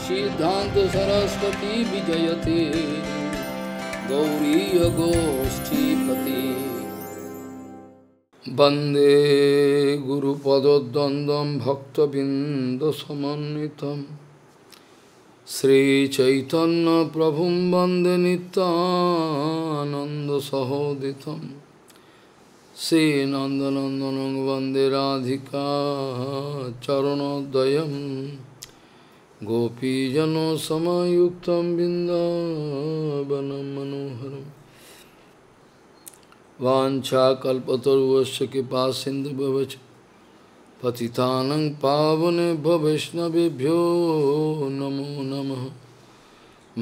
सिद्धांत सरस्वती विजयते गौरी गोष्ठीपति वंदे गुरुपद्वंद्वं भक्तबिंदसमन्वितं श्रीचैतन्य प्रभुं वंदे नित्यानन्दसहोदितं श्रीनन्दनन्दनं वंदे राधिका चरणोदयं गोपीजनसमायुक्तं बिन्दावनं मनोहरम् वाञ्छाकल्पतरुश्च कृपासिन्धुभ्यश्च पतितानं पावनेभ्यो वैष्णवेभ्यो नमो नमः।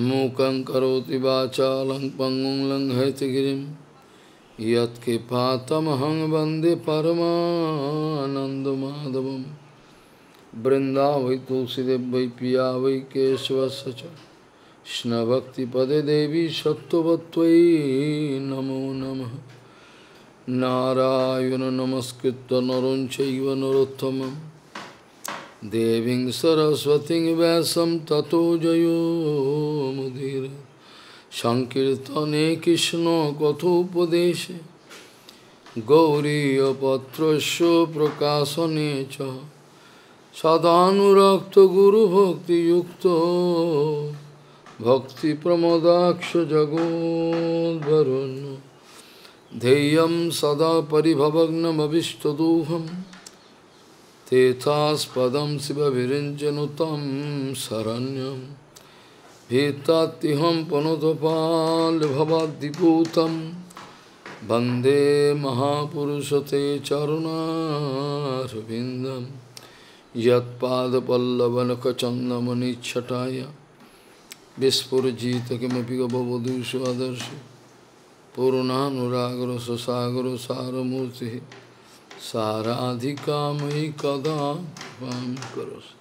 मूकं करोति वाचालं पङ्गुं लङ्घयितगिरिं यत्कृपातमहं वन्दे परमानन्दमाधवं। वृन्दावै तुलसीदेव वै पिया वै केशवस्य च कृष्णभक्तिपदे देवी सत्त्ववत्त्वयि नमो नमः। नारायण नमस्कृत्य नरं चैव नरोत्तमं देवीं सरस्वतीं व्यासं ततो जयो मुदीरये। संकीर्तने कृष्ण कथोपदेशे गौरीयपत्रस्य प्रकाशने च सदानुरक्तो गुरुभक्तियुक्तो भक्तिप्रमोदाक्ष जगोद्वरुण्य ध्येयं सदा परिभवग्नमभिष्टदोहं तेथास्पदं शिवविरञ्जनुतं शरण्यं भीतात्तिहं पुनतपाल्भवाद्दिपूतं वन्दे महापुरुषते चरुणारविन्दं यत्पादपल्लवनखचन्दमनिच्छटाय विस्फुरजित किमपि गपवधूष्वदर्शि पूर्णानुरागर ससागर सारमूर्ति साराधिका मयि कदा त्वां करोसि।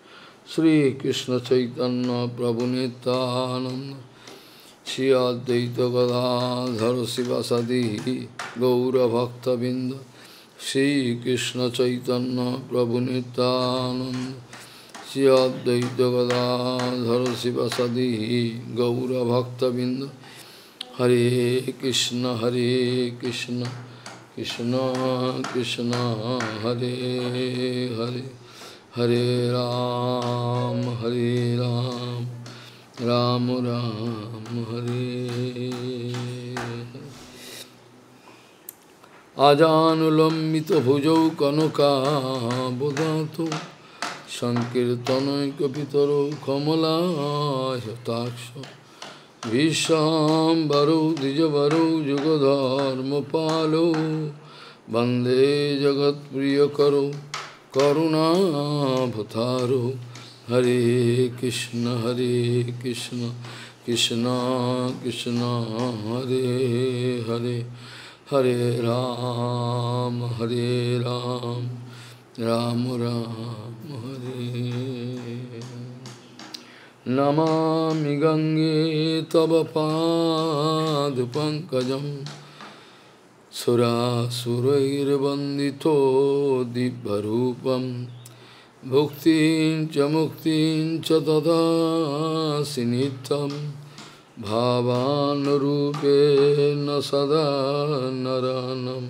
श्रीकृष्ण चैतन्य प्रभु नित्यानंद श्री अद्वैत गदाधर शिवासादि गौरभक्तबिंद। श्रीकृष्ण चैतन्य प्रभु नित्यानंद श्री अद्वैत गदाधर शिवासादि गौरभक्तबिंद। हरे कृष्ण कृष्ण कृष्ण हरे हरे हरे राम राम राम हरे। आजानुलंबित भुजौ कनकाबदातो संकीर्तनैकपितरो कमलायताक्ष विश्वाम्बरो द्विजवरो युगधर्मपालो वन्दे जगत्प्रियकरो करुणाभतारो। हरे कृष्ण कृष्ण कृष्ण हरे हरे हरे राम राम राम हरे। नमामि गंगे तव पादपङ्कजं सुरासुरैर्वन्दितो दिव्यरूपं भुक्तिं च मुक्तिं च ददासि नित्यं भावानुरूपेण सदा नरानं।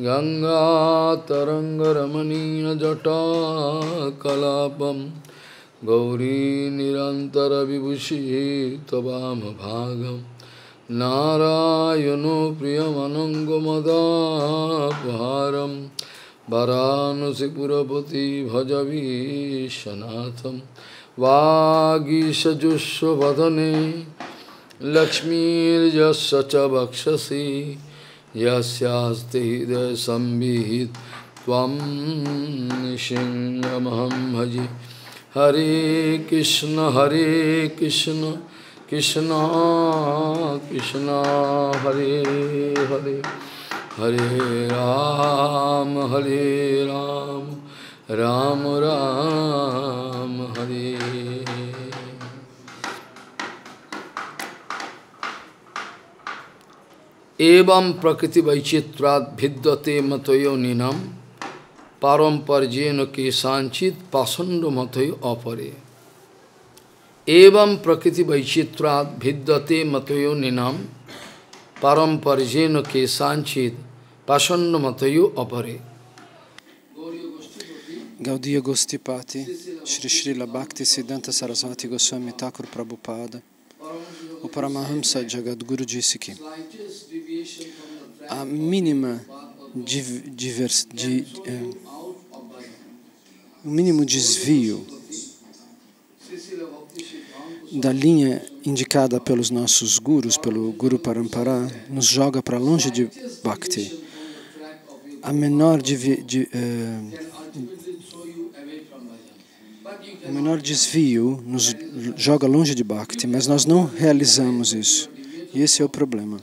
गङ्गातरङ्गरमणीयजटाकलापं गौरी निरन्तरविभूषी त्वामभागं। नारायणो प्रियमनङ्गमदापहारं वरानसीपुरपति भजवीशनाथं। वागीशजुष्वदने लक्ष्मीर्यस्य च वक्षसि यस्यास्ति हृदयसंवित् त्वं सिंहमहं भजे। हरे कृष्ण कृष्ण कृष्ण हरे हरे हरे राम राम राम हरे। एवं प्रकृति वैचित्रात् भिद्यते मतयोनिनां पारंपर्येन केशांचित पाषंड मतयो अपरे। Evam prakriti vaicitrat vidyate matayo ninam param parjeno kesanchid pasanno matayo apare. Gaudiya Gostipati, Shri Srila Bhakti Siddhanta Sarasvati Goswami Thakur Prabhupada, o Paramahamsa Jagadguru disse que a mínima o mínimo desvio da linha indicada pelos nossos gurus, pelo Guru Parampara, nos joga para longe de Bhakti. A menor o menor desvio nos joga longe de Bhakti, mas nós não realizamos isso. E esse é o problema.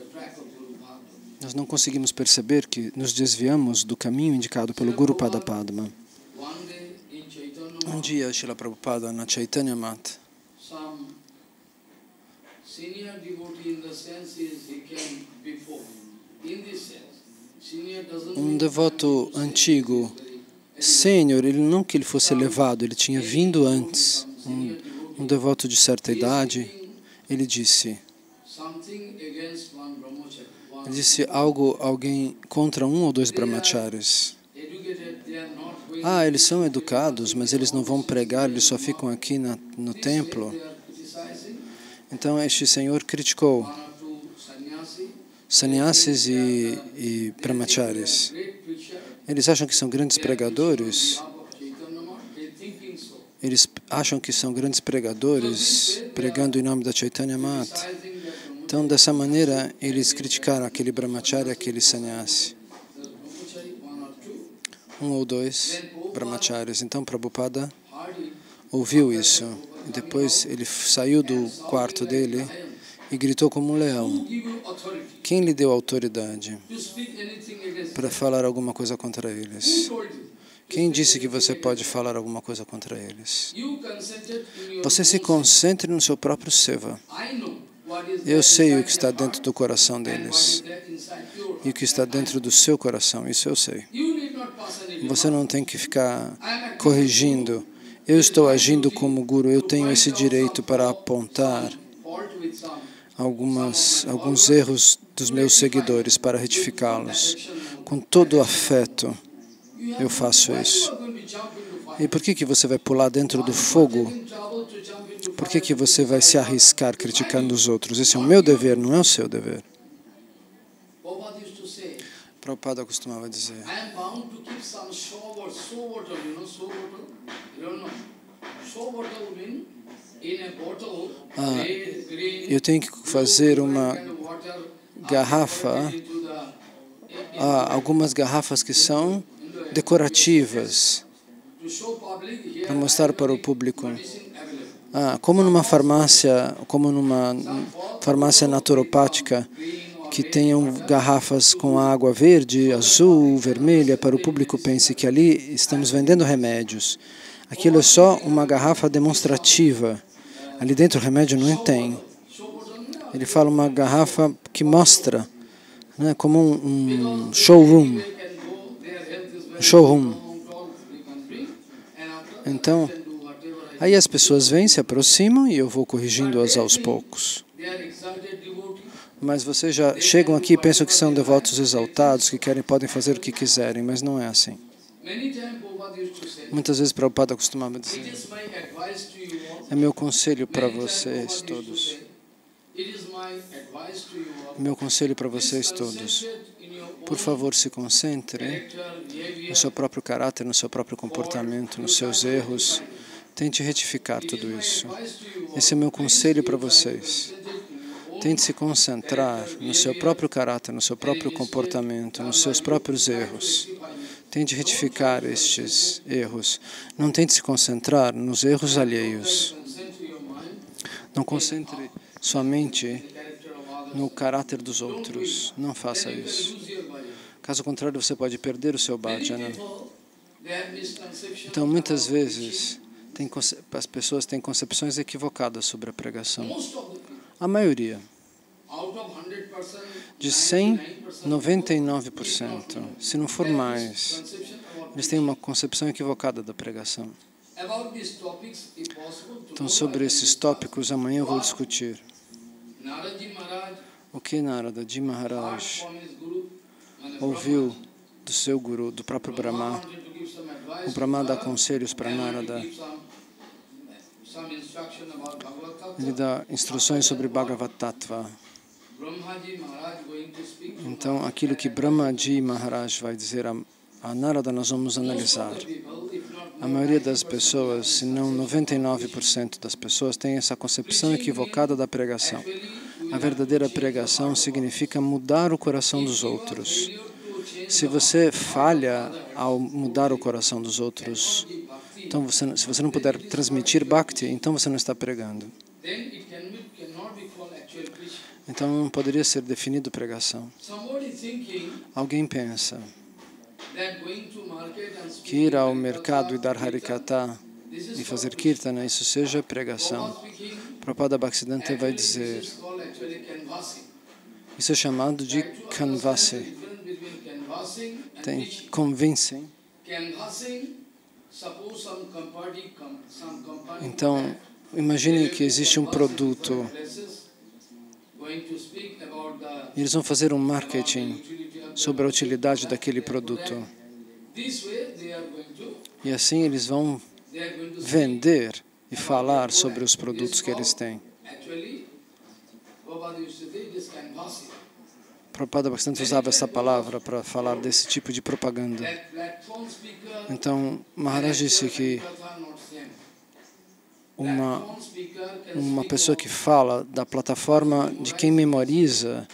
Nós não conseguimos perceber que nos desviamos do caminho indicado pelo Guru Pada Padma. Um dia, Srila Prabhupada, na Chaitanya Mata, um devoto antigo, sênior, ele não que ele fosse elevado, ele tinha vindo antes. Um devoto de certa idade, ele disse alguém contra um ou dois brahmacharis. Eles são educados, mas eles não vão pregar, eles só ficam aqui no templo. Então este senhor criticou sannyasis e brahmacharis. Eles acham que são grandes pregadores. Eles acham que são grandes pregadores, pregando em nome da Chaitanya Mata. Então, dessa maneira, eles criticaram aquele brahmachari, aquele sannyasi. Um ou dois brahmacharis. Então, Prabhupada ouviu isso. E depois ele saiu do quarto dele e gritou como um leão. Quem lhe deu autoridade para falar alguma coisa contra eles? Quem disse que você pode falar alguma coisa contra eles? Você se concentre no seu próprio seva. Eu sei o que está dentro do coração deles. E o que está dentro do seu coração, isso eu sei. Você não tem que ficar corrigindo. Eu estou agindo como guru, eu tenho esse direito para apontar alguns erros dos meus seguidores para retificá-los. Com todo o afeto, eu faço isso. E por que você vai pular dentro do fogo? Por que você vai se arriscar criticando os outros? Esse é o meu dever, não é o seu dever. Prabhupada costumava dizer: eu tenho que fazer uma garrafa, algumas garrafas que são decorativas, para mostrar para o público. Como numa farmácia naturopática, que tenham garrafas com água verde, azul, vermelha, para o público pense que ali estamos vendendo remédios. Aquilo é só uma garrafa demonstrativa. Ali dentro o remédio não tem. Ele fala uma garrafa que mostra, né, como um showroom. Então, aí as pessoas vêm, se aproximam e eu vou corrigindo-as aos poucos. Mas vocês já chegam aqui e pensam que são devotos exaltados, que podem fazer o que quiserem, mas não é assim. Muitas vezes Prabhupada costumava dizer: é meu conselho para vocês todos. Meu conselho para vocês todos. Por favor, se concentrem no seu próprio caráter, no seu próprio comportamento, nos seus erros. Tente retificar tudo isso. Esse é meu conselho para vocês. Tente se concentrar no seu próprio caráter, no seu próprio comportamento, nos seus próprios erros. Tente retificar estes erros. Não tente se concentrar nos erros alheios. Não concentre sua mente no caráter dos outros. Não faça isso. Caso contrário, você pode perder o seu bhajana. Então, muitas vezes, as pessoas têm concepções equivocadas sobre a pregação. A maioria. De 100, 99%, se não for mais, eles têm uma concepção equivocada da pregação. Então, sobre esses tópicos, amanhã eu vou discutir. O que Naradaji Maharaj ouviu do seu guru, do próprio Brahma. O Brahma dá conselhos para Narada. Ele dá instruções sobre Bhagavad Tattva. Então, aquilo que Brahmaji Maharaj vai dizer a Narada, nós vamos analisar. A maioria das pessoas, se não 99% das pessoas, tem essa concepção equivocada da pregação. A verdadeira pregação significa mudar o coração dos outros. Se você falha ao mudar o coração dos outros, então se você não puder transmitir Bhakti, então você não está pregando. Então não poderia ser definido pregação. Alguém pensa que ir ao mercado e dar Harikatha e fazer Kirtana, isso seja pregação. Prabhupada Bhaktisiddhanta vai dizer, isso é chamado de canvassing. Tem convincing. Então, imagine que existe um produto. Eles vão fazer um marketing sobre a utilidade daquele produto. E assim eles vão vender e falar sobre os produtos que eles têm. Prabhupada bastante usava essa palavra para falar desse tipo de propaganda. Então, Maharaj disse que uma pessoa que fala da plataforma de quem memoriza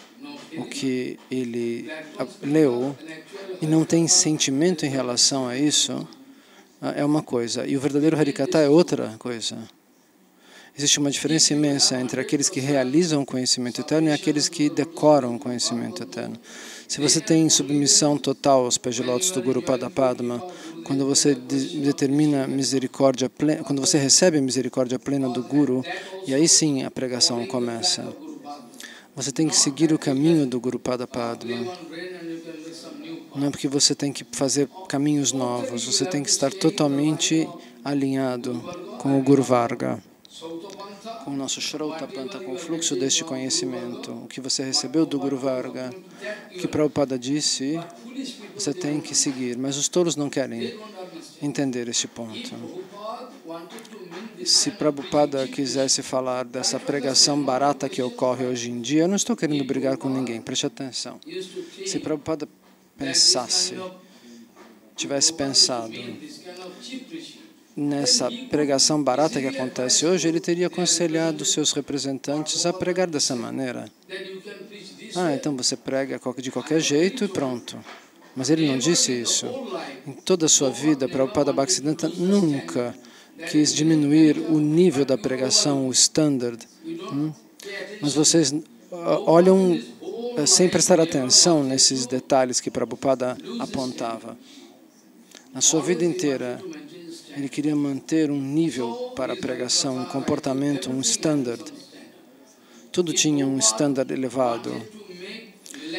o que ele leu e não tem sentimento em relação a isso, é uma coisa. E o verdadeiro Harikatha é outra coisa. Existe uma diferença imensa entre aqueles que realizam o conhecimento eterno e aqueles que decoram o conhecimento eterno. Se você tem submissão total aos pés de lótus do Guru Pada Padma, quando você determina misericórdia plena, quando você recebe a misericórdia plena do Guru, e aí sim a pregação começa. Você tem que seguir o caminho do Guru Pada Padma. Não é porque você tem que fazer caminhos novos, você tem que estar totalmente alinhado com o Guru Varga, com o nosso Shrautapanta, com o fluxo deste conhecimento. O que você recebeu do Guru Varga, o que Prabhupada disse, você tem que seguir. Mas os tolos não querem entender este ponto. Se Prabhupada quisesse falar dessa pregação barata que ocorre hoje em dia, eu não estou querendo brigar com ninguém, preste atenção. Se Prabhupada tivesse pensado nessa pregação barata que acontece hoje, ele teria aconselhado seus representantes a pregar dessa maneira. Então você prega de qualquer jeito e pronto. Mas ele não disse isso. Em toda a sua vida, Prabhupada Bhaktisiddhanta nunca quis diminuir o nível da pregação, o standard. Mas vocês olham sem prestar atenção nesses detalhes que Prabhupada apontava. Na sua vida inteira, ele queria manter um nível para a pregação, um comportamento, um standard. Tudo tinha um standard elevado.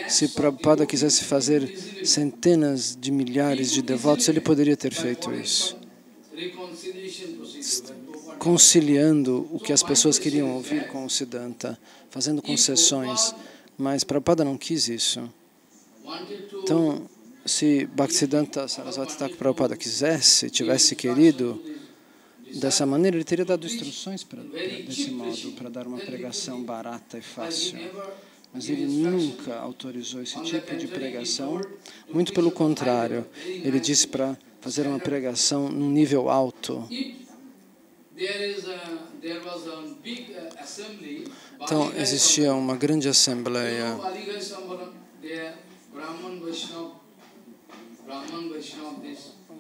Se Prabhupada quisesse fazer centenas de milhares de devotos, ele poderia ter feito isso, conciliando o que as pessoas queriam ouvir com o Siddhanta, fazendo concessões, mas Prabhupada não quis isso. Então, se Bhaktisiddhanta Sarasvati Thakur Prabhupada tivesse querido dessa maneira, ele teria dado instruções desse modo, para dar uma pregação barata e fácil. Mas ele nunca autorizou esse tipo de pregação, muito pelo contrário, ele disse para fazer uma pregação num nível alto. Então, existia uma grande assembleia.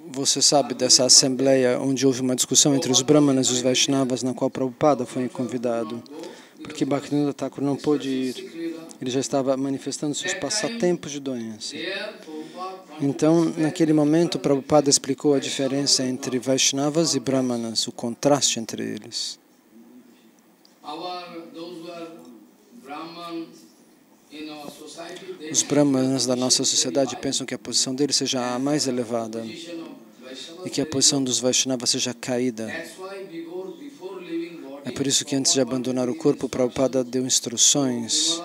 Você sabe dessa assembleia onde houve uma discussão entre os Brahmanas e os Vaishnavas, na qual Prabhupada foi convidado, porque Bhaktivinoda Thakur não pôde ir. Ele já estava manifestando seus passatempos de doença. Então, naquele momento, Prabhupada explicou a diferença entre Vaishnavas e Brahmanas, o contraste entre eles. Os Brahmanas da nossa sociedade pensam que a posição deles seja a mais elevada. e que a posição dos Vaishnavas seja caída. É por isso que antes de abandonar o corpo, Prabhupada deu instruções.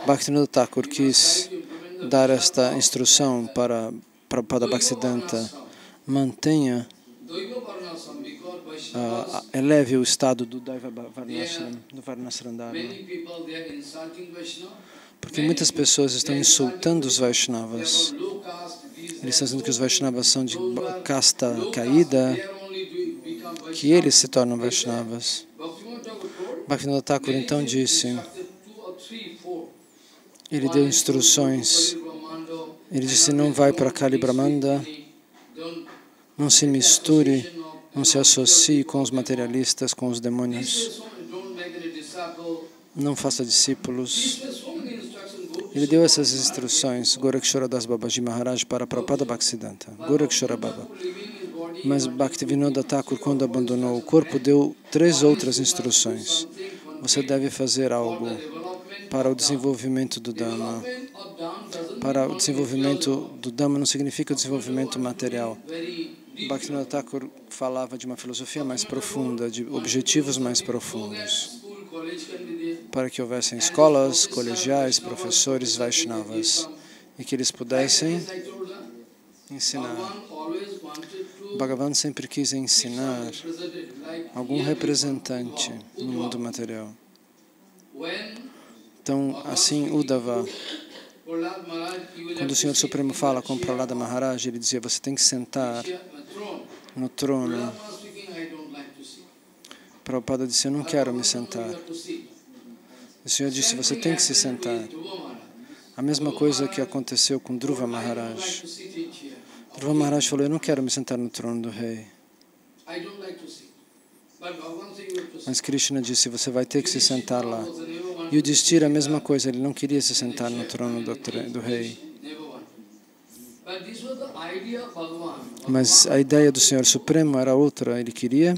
Bhaktivinoda Thakur quis dar esta instrução para Prabhupada Bhaktisiddhanta: mantenha, eleve o estado do Daiva Varnashram, do Varnashram Dharma. Porque muitas pessoas estão insultando os Vaishnavas. Eles estão dizendo que os Vaishnavas são de casta caída, que eles se tornam Vaishnavas. Bhaktivinoda Thakur então disse, ele deu instruções, ele disse: não vai para Kali Brahmanda, não se misture, não se associe com os materialistas, com os demônios, não faça discípulos. Ele deu essas instruções, Gorakshara Das Babaji Maharaj, para Prabhupada Bhaktisiddhanta, Gorakshara Baba. Mas Bhaktivinoda Thakur, quando abandonou o corpo, deu 3 outras instruções. Você deve fazer algo para o desenvolvimento do Dhamma. Para o desenvolvimento do Dhamma não significa o desenvolvimento material. Bhaktivinoda Thakur falava de uma filosofia mais profunda, de objetivos mais profundos, para que houvessem escolas, colegiais, professores Vaishnavas, e que eles pudessem ensinar. Bhagavan sempre quis ensinar algum representante no mundo material. Então, assim, Uddhava, quando o Senhor Supremo fala com Prahlada Maharaj, ele dizia: você tem que sentar no trono. Prabhupada disse: eu não quero me sentar. O Senhor disse: você tem que se sentar. A mesma coisa que aconteceu com Dhruva Maharaj. Dhruva Maharaj falou: eu não quero me sentar no trono do rei. Mas Krishna disse: você vai ter que se sentar lá. E o Yudhishthira, a mesma coisa, ele não queria se sentar no trono do rei. Mas a ideia do Senhor Supremo era outra. Ele queria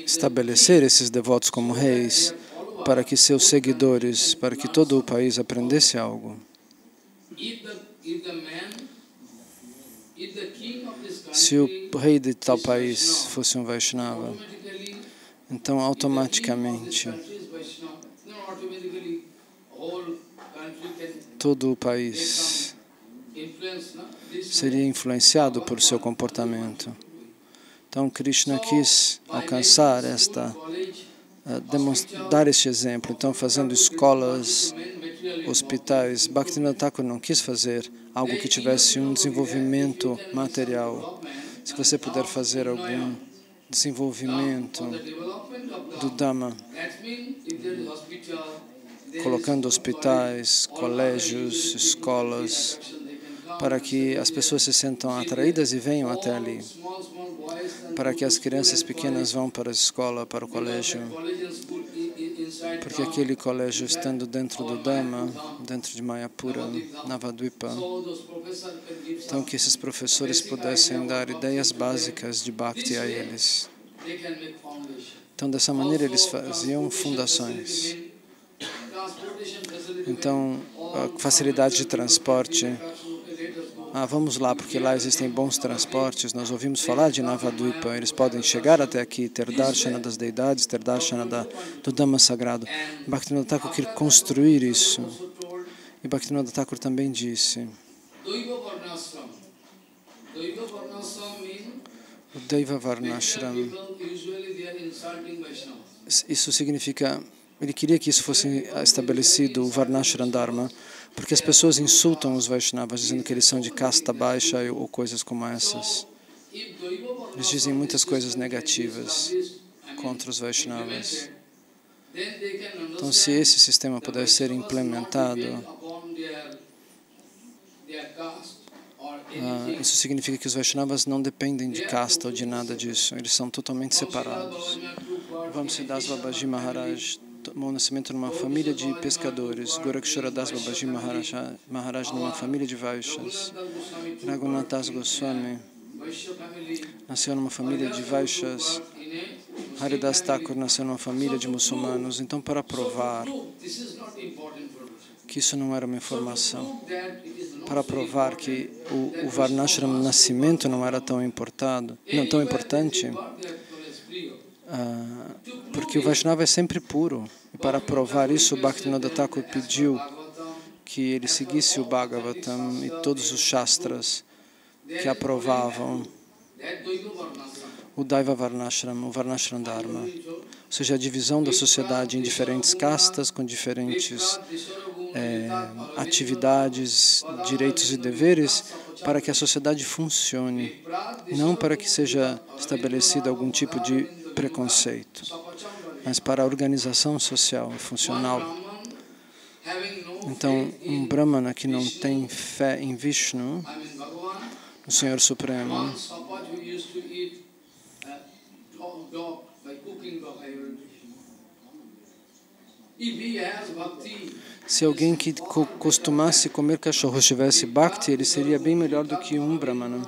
estabelecer esses devotos como reis, para que seus seguidores, para que todo o país aprendesse algo. Se o rei de tal país fosse um Vaishnava, então automaticamente todo o país seria influenciado por seu comportamento. Então Krishna quis alcançar dar este exemplo. Então, fazendo escolas, hospitais, Bhaktivinoda Thakur não quis fazer algo que tivesse um desenvolvimento material. Se você puder fazer algum desenvolvimento do Dhamma, colocando hospitais, colégios, escolas, para que as pessoas se sintam atraídas e venham até ali, para que as crianças pequenas vão para a escola, para o colégio, porque aquele colégio, estando dentro do Dhamma, dentro de Mayapura, Navadvipa, então que esses professores pudessem dar ideias básicas de Bhakti a eles. Então, dessa maneira, eles faziam fundações. Então, a facilidade de transporte. Vamos lá, porque lá existem bons transportes. Nós ouvimos falar de Navadvipa. Eles podem chegar até aqui, ter darshana das deidades, ter darshana do Dhamma sagrado. Bhaktivinoda Thakur quer construir isso. E Bhaktivinoda Thakur também disse: o Daiva Varnashram. Isso significa, ele queria que isso fosse estabelecido, o Varnashram Dharma, porque as pessoas insultam os Vaishnavas, dizendo que eles são de casta baixa ou coisas como essas. Eles dizem muitas coisas negativas contra os Vaishnavas. Então, se esse sistema puder ser implementado, isso significa que os Vaishnavas não dependem de casta ou de nada disso. Eles são totalmente separados. Vamsidas Babaji Maharaj tomou nascimento numa família de pescadores. Gorakshara Das Babaji Maharaj numa família de Vaishyas. Raghunath Das Goswami nasceu numa família de Vaishyas. Haridas Thakur nasceu numa família de muçulmanos. Então, para provar que isso não era uma informação, para provar que o Varnashram nascimento não era tão importante, porque o Vaishnava é sempre puro. E para provar isso, o Bhaktivinoda Thakur pediu que ele seguisse o Bhagavatam e todos os Shastras que aprovavam o Daiva Varnashram, o Varnashram Dharma, ou seja, a divisão da sociedade em diferentes castas, com diferentes atividades, direitos e deveres, para que a sociedade funcione, não para que seja estabelecido algum tipo de preconceito, mas para a organização social e funcional. Então, um Brahmana que não tem fé em Vishnu, o Senhor Supremo, se alguém que costumasse comer cachorro tivesse bhakti, ele seria bem melhor do que um Brahmana.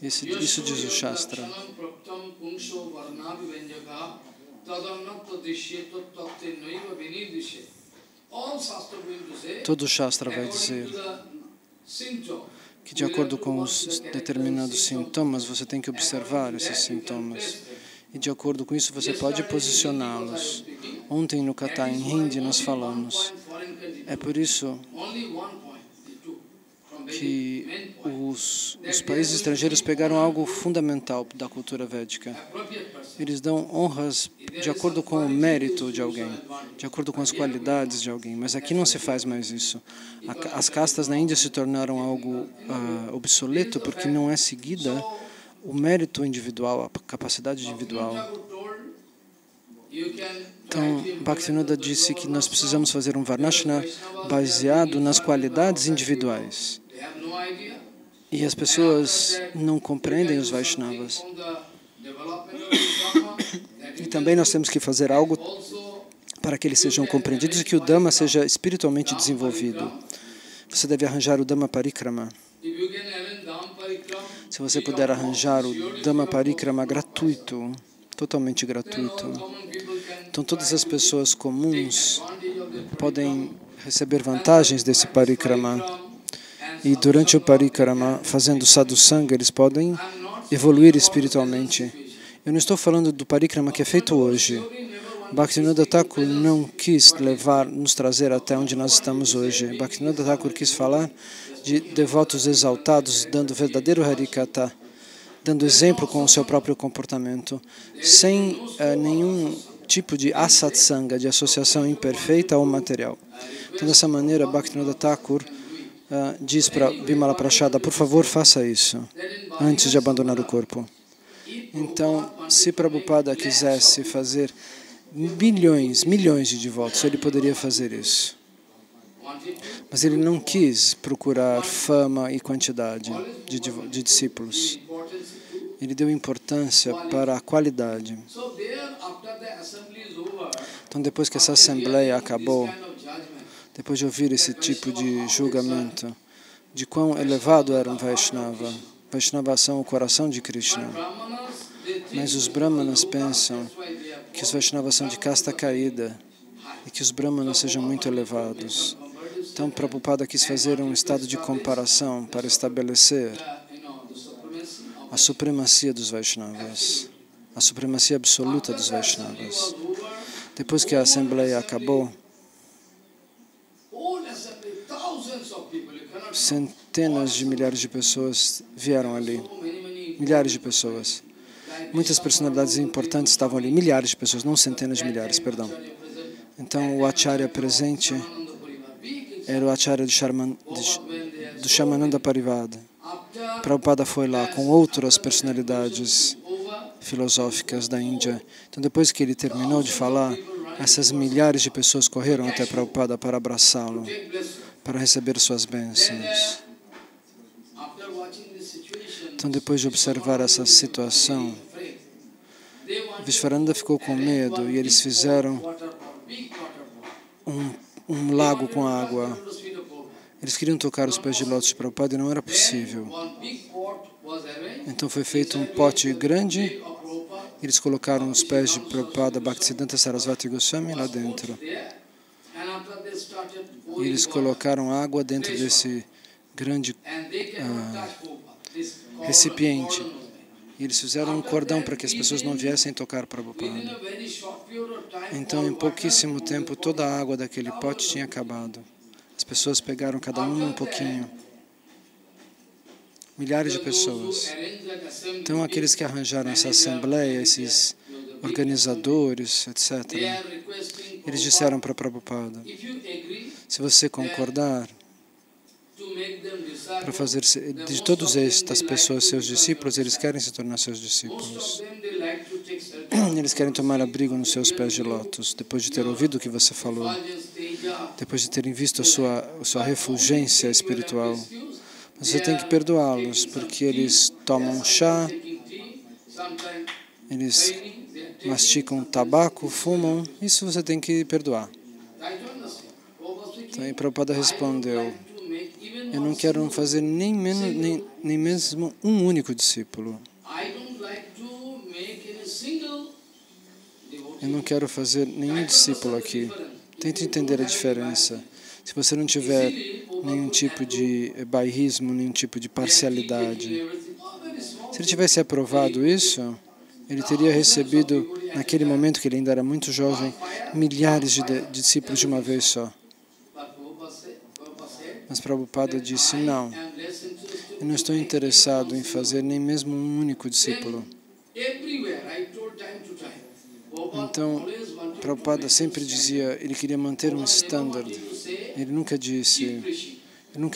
Isso diz o Shastra. Todo o Shastra vai dizer que, de acordo com os determinados sintomas, você tem que observar esses sintomas. E, de acordo com isso, você pode posicioná-los. Ontem, no Katha em Hindi, nós falamos. É por isso que os países estrangeiros pegaram algo fundamental da cultura védica. Eles dão honras de acordo com o mérito de alguém, de acordo com as qualidades de alguém. Mas aqui não se faz mais isso. As castas na Índia se tornaram algo obsoleto porque não é seguida o mérito individual, a capacidade individual. Então, Bhaktivinoda disse que nós precisamos fazer um Varnashana baseado nas qualidades individuais. E as pessoas não compreendem os Vaishnavas. E também nós temos que fazer algo para que eles sejam compreendidos e que o Dhamma seja espiritualmente desenvolvido. Você deve arranjar o Dhamma Parikrama. Se você puder arranjar o Dhamma Parikrama gratuito, totalmente gratuito, então todas as pessoas comuns podem receber vantagens desse Parikrama. E durante o Parikrama, fazendo sadhusanga, eles podem evoluir espiritualmente. Eu não estou falando do Parikrama que é feito hoje. Bhaktivinoda Thakur não quis nos trazer até onde nós estamos hoje. Bhaktivinoda Thakur quis falar de devotos exaltados, dando verdadeiro Harikatha, dando exemplo com o seu próprio comportamento, sem nenhum tipo de asatsanga, de associação imperfeita ou material. Então, dessa maneira, Bhaktivinoda Thakur diz para Bimala Prachada, por favor, faça isso, antes de abandonar o corpo. Então, se Prabhupada quisesse fazer milhões de devotos, ele poderia fazer isso. Mas ele não quis procurar fama e quantidade de discípulos. Ele deu importância para a qualidade. Então, depois que essa assembleia acabou, depois de ouvir esse tipo de julgamento, de quão elevado era um Vaishnava. Vaishnava são o coração de Krishna. Mas os Brahmanas pensam que os Vaishnavas são de casta caída e que os Brahmanas sejam muito elevados. Então, Prabhupada quis fazer um estado de comparação para estabelecer a supremacia dos Vaishnavas, a supremacia absoluta dos Vaishnavas. Depois que a assembleia acabou, centenas de milhares de pessoas vieram ali. Milhares de pessoas. Muitas personalidades importantes estavam ali. Milhares de pessoas, não centenas de milhares, perdão. Então, o Acharya presente era o Acharya do Shamananda Parivada. Prabhupada foi lá com outras personalidades filosóficas da Índia. Então, depois que ele terminou de falar, essas milhares de pessoas correram até Prabhupada para abraçá-lo, para receber suas bênçãos. Então, depois de observar essa situação, Vishvarananda ficou com medo e eles fizeram um lago com água. Eles queriam tocar os pés de lótus de Prabhupada e não era possível. Então foi feito um pote grande, eles colocaram os pés de Prabhupada Bhaktisiddhanta Sarasvati Goswami lá dentro. E eles colocaram água dentro desse grande recipiente. E eles fizeram um cordão para que as pessoas não viessem tocar Prabhupada. Então, em pouquíssimo tempo, toda a água daquele pote tinha acabado. As pessoas pegaram cada um pouquinho. Milhares de pessoas. Então, aqueles que arranjaram essa assembleia, esses organizadores, etc., eles disseram para Prabhupada, se você concordar para fazer de todas estas pessoas seus discípulos, eles querem se tornar seus discípulos. Eles querem tomar abrigo nos seus pés de lótus, depois de ter ouvido o que você falou, depois de terem visto a sua refulgência espiritual. Mas você tem que perdoá-los, porque eles tomam chá, eles masticam tabaco, fumam, isso você tem que perdoar. Então, aí Prabhupada respondeu, eu não quero fazer nem mesmo um único discípulo. Eu não quero fazer nenhum discípulo aqui. Tente entender a diferença. Se você não tiver nenhum tipo de bairrismo, nenhum tipo de parcialidade. Se ele tivesse aprovado isso, ele teria recebido, naquele momento que ele ainda era muito jovem, milhares de discípulos de uma vez só. Mas Prabhupada disse, não, eu não estou interessado em fazer nem mesmo um único discípulo. Então, Prabhupada sempre dizia, ele queria manter um standard. Ele nunca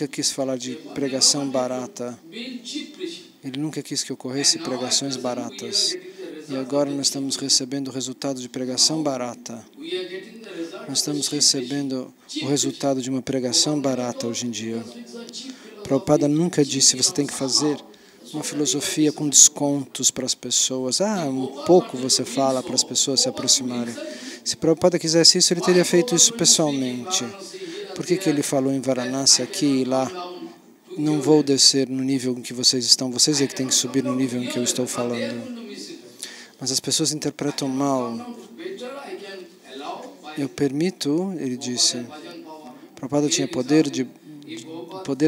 quis falar de pregação barata. Ele nunca quis que ocorresse pregações baratas. E agora nós estamos recebendo o resultado de pregação barata. Nós estamos recebendo o resultado de uma pregação barata hoje em dia. Prabhupada nunca disse, você tem que fazer uma filosofia com descontos para as pessoas. Um pouco você fala para as pessoas se aproximarem. Se Prabhupada quisesse isso, ele teria feito isso pessoalmente. Por que ele falou em Varanasi, aqui e lá? Não vou descer no nível em que vocês estão. Vocês é que têm que subir no nível em que eu estou falando. Mas as pessoas interpretam mal. Eu permito, ele disse. Prabhupada tinha poder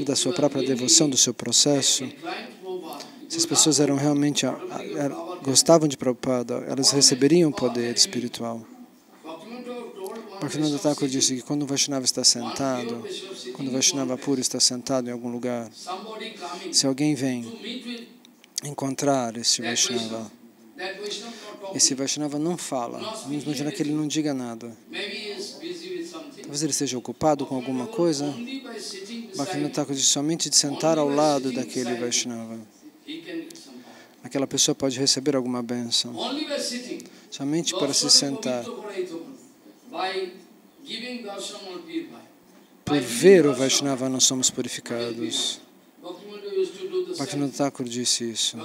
da sua própria devoção, do seu processo. Se as pessoas gostavam de Prabhupada, elas receberiam poder espiritual. Bhaktivinoda Thakur disse que quando o Vaishnava está sentado, quando o Vaishnava puro está sentado em algum lugar, se alguém vem encontrar esse Vaishnava não fala. Vamos imaginar que ele não diga nada. Talvez ele esteja ocupado com alguma coisa. Bhaktivinoda Thakur disse somente de sentar ao lado daquele Vaishnava. Aquela pessoa pode receber alguma bênção. Somente para se sentar. Por ver o Vaishnava, nós somos purificados. Bhaktivinoda Thakur disse isso.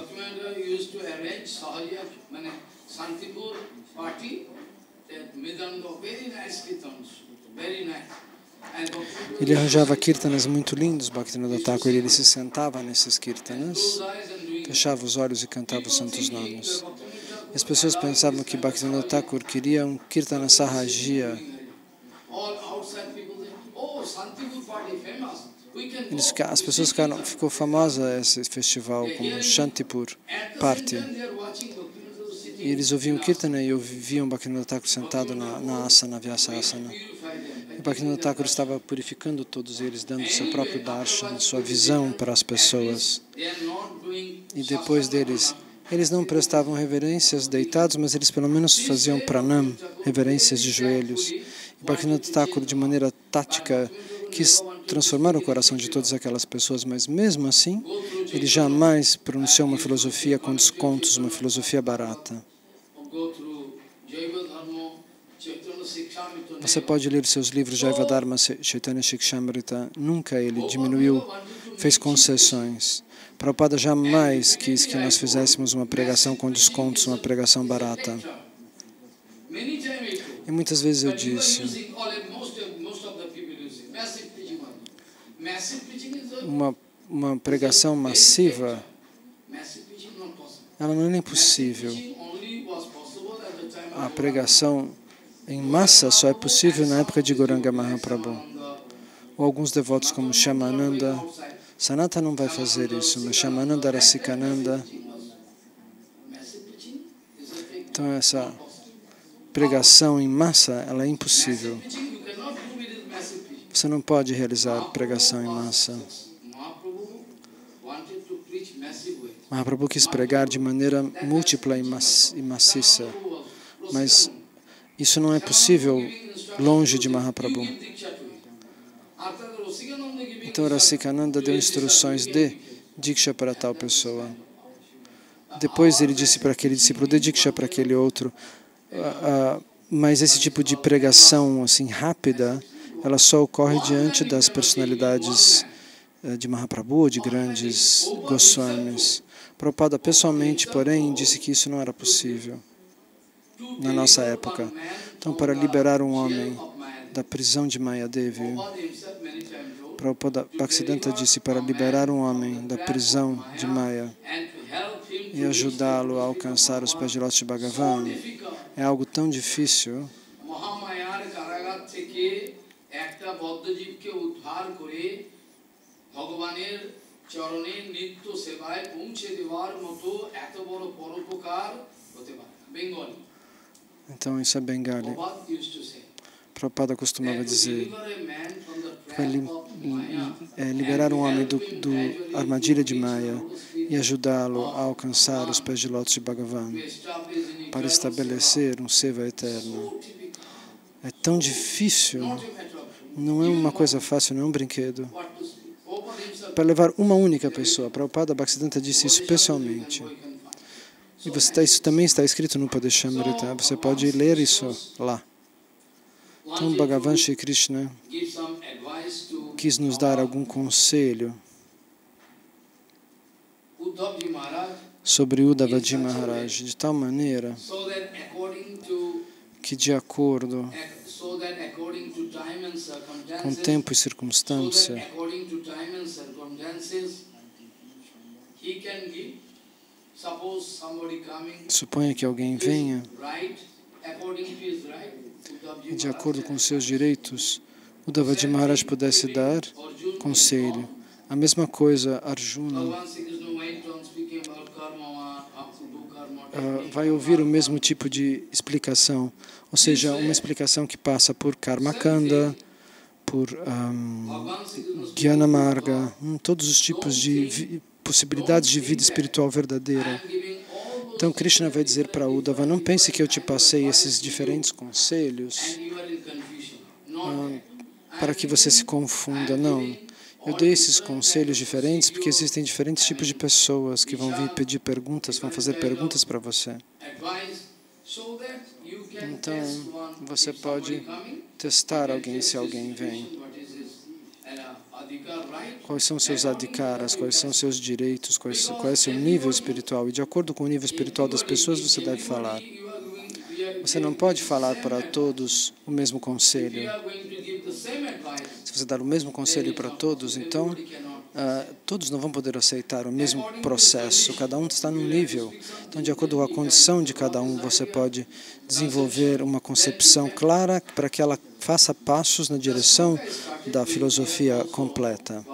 Ele arranjava kirtanas muito lindos, Bhaktivinoda Thakur, e ele se sentava nesses kirtanas, fechava os olhos e cantava os santos nomes. As pessoas pensavam que Bhaktivinoda Thakur queria um kirtana sahajiya. As pessoas ficou famosa esse festival como Shantipur Party. E eles ouviam Kirtana e ouviam Bhaktivinoda Thakur sentado na asana, Vyasa asana. E Bhaktivinoda Thakur estava purificando todos eles, dando seu próprio darshan, sua visão para as pessoas. E depois deles, eles não prestavam reverências deitados, mas eles pelo menos faziam pranam, reverências de joelhos. E Bhaktivinoda Thakur, de maneira tática, quis transformar o coração de todas aquelas pessoas, mas mesmo assim, ele jamais pronunciou uma filosofia com descontos, uma filosofia barata. Você pode ler seus livros Jaiva Dharma, Chaitanya Shikshamrita, nunca ele diminuiu, fez concessões. Prabhupada jamais quis que nós fizéssemos uma pregação com descontos, uma pregação barata. E muitas vezes eu disse, uma pregação massiva ela não era impossível. A pregação em massa só é possível na época de Gauranga Mahaprabhu. Ou alguns devotos como Shyamananda. Sanatana não vai fazer isso, mas Shyamananda, Rasikananda. Então essa pregação em massa, ela é impossível. Você não pode realizar pregação em massa. Mahaprabhu quis pregar de maneira múltipla e maciça, mas isso não é possível longe de Mahaprabhu. Então Rasikananda deu instruções de Diksha para tal pessoa. Depois ele disse para aquele discípulo, dê Diksha para aquele outro. Mas esse tipo de pregação assim rápida, ela só ocorre diante das personalidades de Mahaprabhu, de grandes Goswamis. Prabhupada pessoalmente, porém, disse que isso não era possível na nossa época. Então, para liberar um homem da prisão de Mayadevi, Prabhupada Bhaktisiddhanta disse, para liberar um homem da prisão de Maya e ajudá-lo a alcançar os pés de lótus de Bhagavan, é algo tão difícil. Então isso é Bengali. Prabhupada costumava dizer, liberar um homem do armadilha de Maya e ajudá-lo a alcançar os pés de lótus de Bhagavan, para estabelecer um seva eterno. É tão difícil, não é uma coisa fácil, não é um brinquedo. Para levar uma única pessoa, Prabhupada Bhaktisiddhanta disse isso pessoalmente. E isso também está escrito no Padeshamrita, você pode ler isso lá. Então Bhagavan Shri Krishna quis nos dar algum conselho sobre Uddhavaji Maharaj, de tal maneira que, de acordo com tempo e circunstância, suponha que alguém venha e, de acordo com seus direitos, Uddhavaji Maharaj pudesse dar conselho. A mesma coisa, Arjuna vai ouvir o mesmo tipo de explicação, ou seja, uma explicação que passa por Karma Kanda, por Jnana Marga, todos os tipos de possibilidades de vida espiritual verdadeira. Então Krishna vai dizer para Uddhava, não pense que eu te passei esses diferentes conselhos para que você se confunda, não. Eu dei esses conselhos diferentes porque existem diferentes tipos de pessoas que vão vir pedir perguntas, vão fazer perguntas para você. Então, você pode testar alguém se alguém vem. Quais são seus adhikaras, quais são seus direitos, qual é seu nível espiritual. E de acordo com o nível espiritual das pessoas, você deve falar. Você não pode falar para todos o mesmo conselho. Se você dar o mesmo conselho para todos, então todos não vão poder aceitar o mesmo processo. Cada um está num nível. Então, de acordo com a condição de cada um, você pode desenvolver uma concepção clara para que ela faça passos na direção da filosofia completa.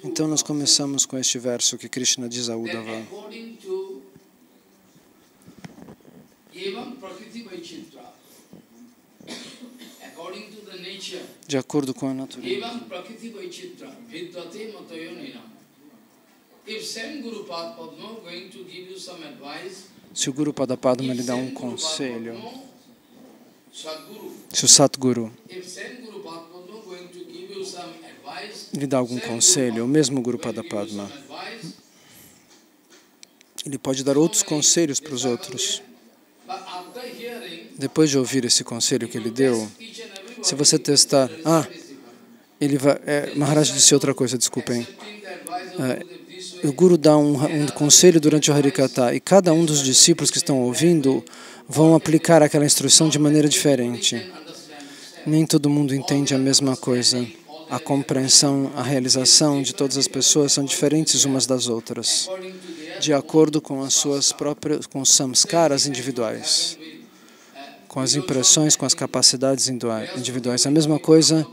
Então, nós começamos com este verso que Krishna diz a Uddhava. De acordo com a natureza. Se o Guru Padapadma lhe dá um conselho, se o Satguru lhe dá algum conselho, o mesmo Guru Padapadma, ele pode dar outros conselhos para os outros. Depois de ouvir esse conselho que ele deu, se você testar, Maharaj disse outra coisa, desculpem. O Guru dá um conselho durante o Harikatha e cada um dos discípulos que estão ouvindo vão aplicar aquela instrução de maneira diferente. Nem todo mundo entende a mesma coisa. A compreensão, a realização de todas as pessoas são diferentes umas das outras. de acordo com as suas próprias, com os samskaras individuais, com as impressões, com as capacidades individuais. A mesma coisa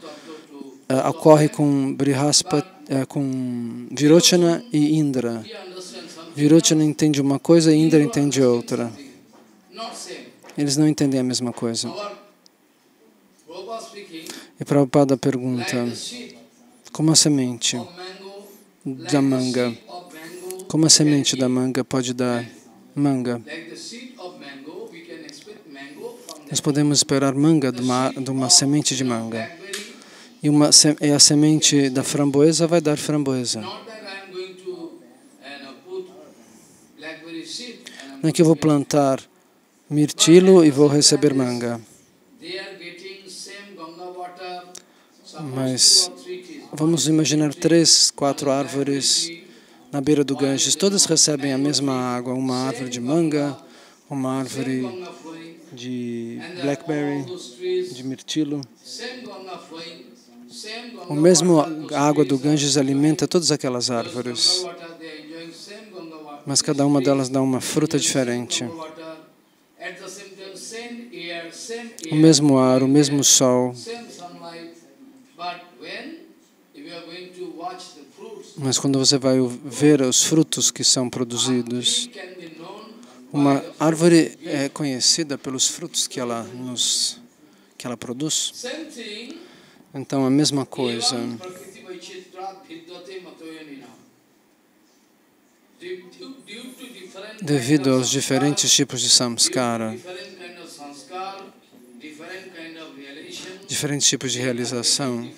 ocorre com Brihaspati, com Virochana e Indra. Virochana entende uma coisa e Indra entende outra. Eles não entendem a mesma coisa. E Prabhupada pergunta, como a semente da manga, como a semente da manga pode dar manga? Nós podemos esperar manga de uma semente de manga. E a semente da framboesa vai dar framboesa. Não é que eu vou plantar mirtilo e vou receber manga. Mas vamos imaginar 3, 4 árvores na beira do Ganges. Todas recebem a mesma água. Uma árvore de manga, uma árvore de blackberry, de mirtilo. O mesmo água do Ganges alimenta todas aquelas árvores, mas cada uma delas dá uma fruta diferente. O mesmo ar, o mesmo sol. Mas quando você vai ver os frutos que são produzidos, uma árvore é conhecida pelos frutos que ela produz. Então, a mesma coisa. Devido aos diferentes tipos de samskara, diferentes tipos de realização,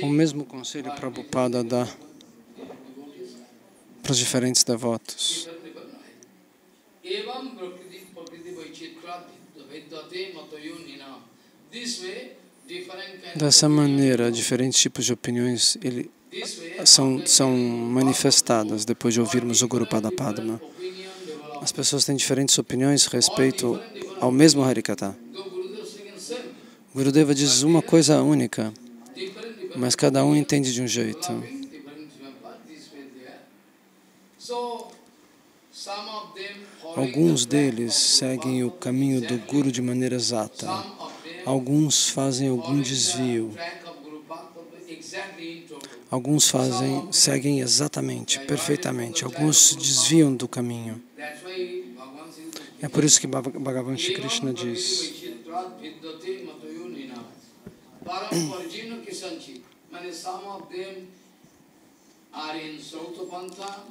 o mesmo conselho Prabhupada dá para os diferentes devotos. Dessa maneira, diferentes tipos de opiniões são manifestadas depois de ouvirmos o Guru Pada Padma. As pessoas têm diferentes opiniões respeito ao mesmo Harikatha. Gurudeva diz uma coisa única, mas cada um entende de um jeito. Alguns deles seguem o caminho do Guru de maneira exata. Alguns fazem algum desvio. Alguns seguem exatamente, perfeitamente. Alguns se desviam do caminho. É por isso que Bhagavan Shri Krishna diz: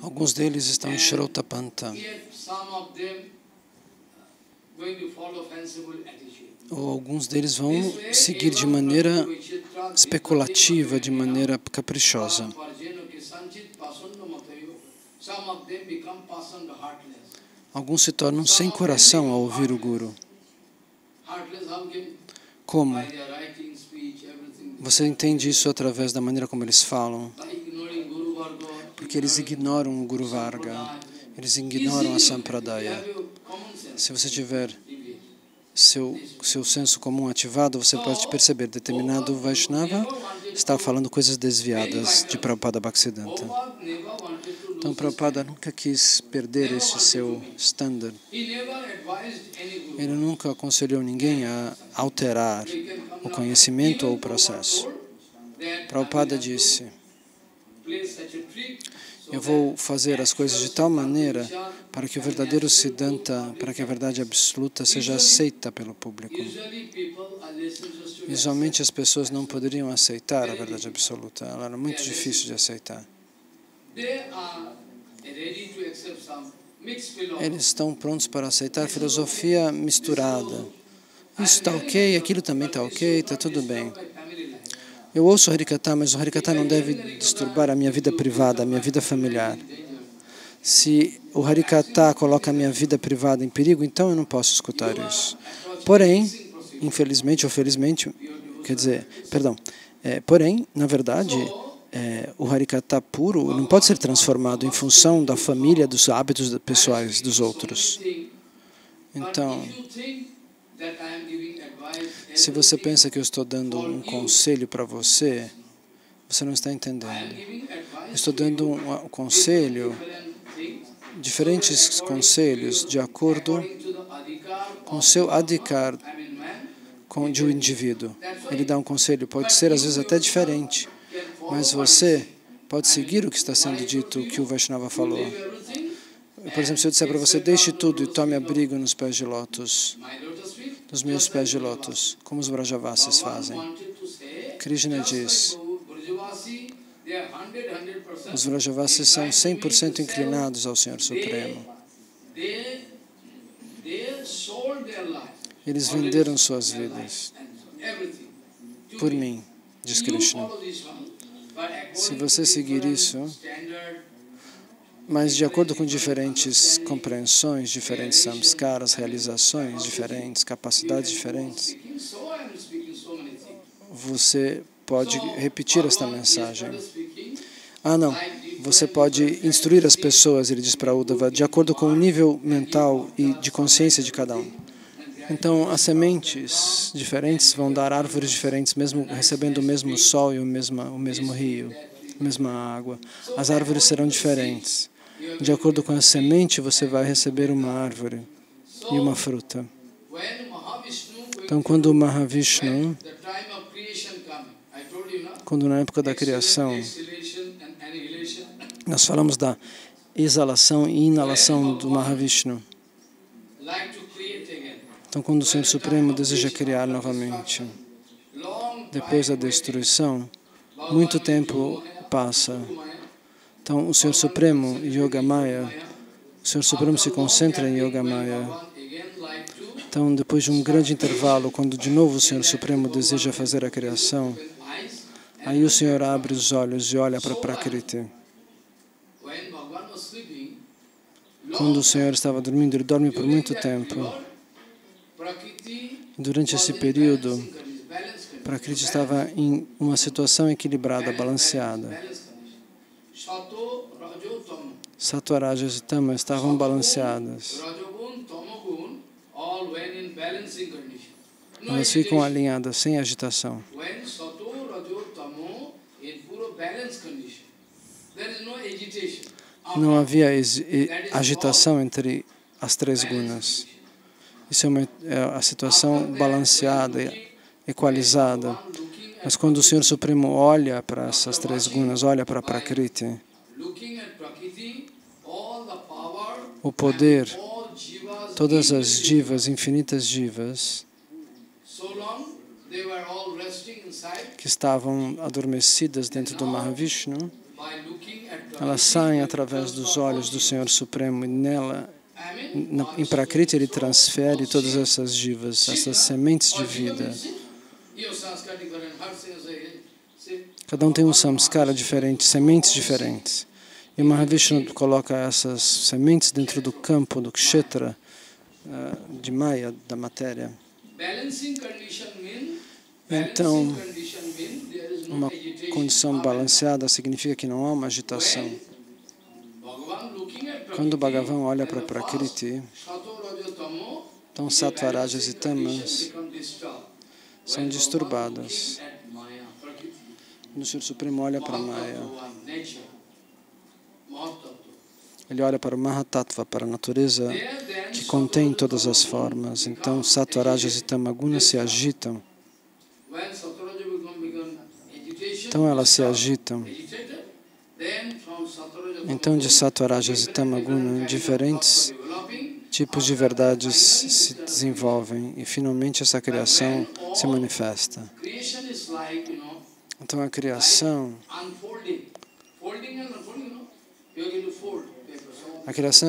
alguns deles estão em Shrautapanta, ou alguns deles vão seguir de maneira especulativa, de maneira caprichosa. Alguns se tornam sem coração ao ouvir o Guru. Como? Você entende isso através da maneira como eles falam? Porque eles ignoram o Guru Varga, eles ignoram a Sampradaya. Se você tiver seu senso comum ativado, você pode perceber determinado Vaishnava está falando coisas desviadas de Prabhupada Bhaktisiddhanta. Então, Prabhupada nunca quis perder esse seu standard. Ele nunca aconselhou ninguém a alterar o conhecimento ou o processo. Prabhupada disse: eu vou fazer as coisas de tal maneira para que o verdadeiro Siddhanta, para que a verdade absoluta seja aceita pelo público. Usualmente as pessoas não poderiam aceitar a verdade absoluta, ela era muito difícil de aceitar. Eles estão prontos para aceitar filosofia misturada. Isso está ok, aquilo também está ok, está tudo bem. Eu ouço o Harikatha, mas o Harikatha não deve disturbar a minha vida privada, a minha vida familiar. Se o Harikatha coloca a minha vida privada em perigo, então eu não posso escutar isso. Porém, infelizmente ou felizmente, porém, na verdade, o Harikatha puro não pode ser transformado em função da família, dos hábitos pessoais dos outros. Então, se você pensa que eu estou dando um conselho para você, Você não está entendendo. Estou dando um conselho, diferentes conselhos, de acordo com o seu adhikar de um indivíduo. Ele dá um conselho, pode ser às vezes até diferente, mas você pode seguir o que está sendo dito, o que o Vaishnava falou. Por exemplo, se eu disser para você, deixe tudo e tome abrigo nos pés de lótus, nos meus pés de lótus, como os Vrajavasis fazem. Krishna diz, os Vrajavasis são 100% inclinados ao Senhor Supremo. Eles venderam suas vidas por mim, diz Krishna. Se você seguir isso, mas de acordo com diferentes compreensões, diferentes samskaras, realizações diferentes, capacidades diferentes, você pode repetir esta mensagem. Não, você pode instruir as pessoas, ele diz para Uddhava, de acordo com o nível mental e de consciência de cada um. Então, as sementes diferentes vão dar árvores diferentes, mesmo recebendo o mesmo sol e o mesmo rio, a mesma água. As árvores serão diferentes. De acordo com a semente, você vai receber uma árvore e uma fruta. Então, quando o Mahavishnu, quando na época da criação, nós falamos da exalação e inalação do Mahavishnu. Então, quando o Senhor Supremo deseja criar novamente, depois da destruição, muito tempo passa. Então, o Senhor Supremo, Yogamaya, o Senhor Supremo se concentra em Yogamaya. Então, depois de um grande intervalo, quando de novo o Senhor Supremo deseja fazer a criação, aí o Senhor abre os olhos e olha para Prakriti. Quando o Senhor estava dormindo, ele dorme por muito tempo. Durante esse período, Prakriti estava em uma situação equilibrada, balanceada. Sattva, Rajas e Tama estavam balanceadas. Elas ficam alinhadas, sem agitação. Não havia agitação entre as três gunas. Isso é a situação balanceada, equalizada. Mas quando o Senhor Supremo olha para essas três gunas, olha para Prakriti, o poder, todas as jivas, infinitas jivas, que estavam adormecidas dentro do Mahavishnu, elas saem através dos olhos do Senhor Supremo e nela, em Prakriti, ele transfere todas essas jivas, essas sementes de vida. Cada um tem um samskara diferente, sementes diferentes. E o Mahavishnu coloca essas sementes dentro do campo, do kshetra, de Maya, da matéria. Então, uma condição balanceada significa que não há uma agitação. Quando o Bhagavan olha para Prakriti, então Sattva, Rajas e Tamas são disturbadas. Quando o Senhor Supremo olha para Maya, ele olha para o Mahatattva, para a natureza que contém todas as formas. Então, Sattva, Rajas e Tamaguna se agitam. Então, elas se agitam. Então, de Sattva, Rajas e Tamaguna, diferentes tipos de verdades se desenvolvem e, finalmente, essa criação se manifesta. Então, a criação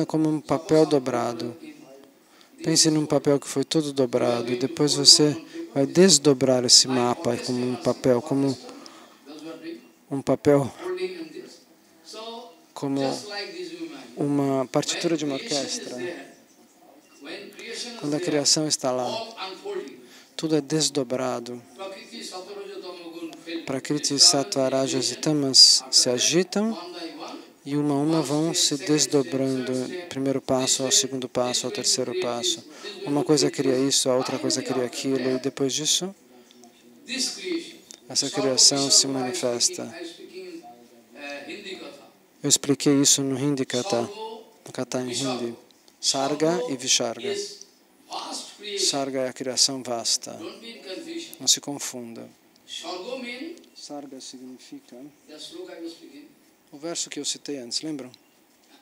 é como um papel dobrado. Pense num papel que foi todo dobrado e depois você vai desdobrar esse mapa como um papel, como uma partitura de uma orquestra. Quando a criação está lá, tudo é desdobrado. Prakriti, Sattva, Rajas e Tamas se agitam e uma a uma vão se desdobrando, primeiro passo, ao segundo passo, ao terceiro passo. Uma coisa cria isso, a outra coisa cria aquilo, e depois disso, essa criação se manifesta. Eu expliquei isso no Hindi Katha, Sargo, no Katha em Visarga. Hindi. Sarga e Visarga. Is vast creation. Sarga é a criação vasta. Don't be in confusion. Não se confunda. Sargo means, Sarga significa the sloka I was speaking. o verso que eu citei antes, lembram?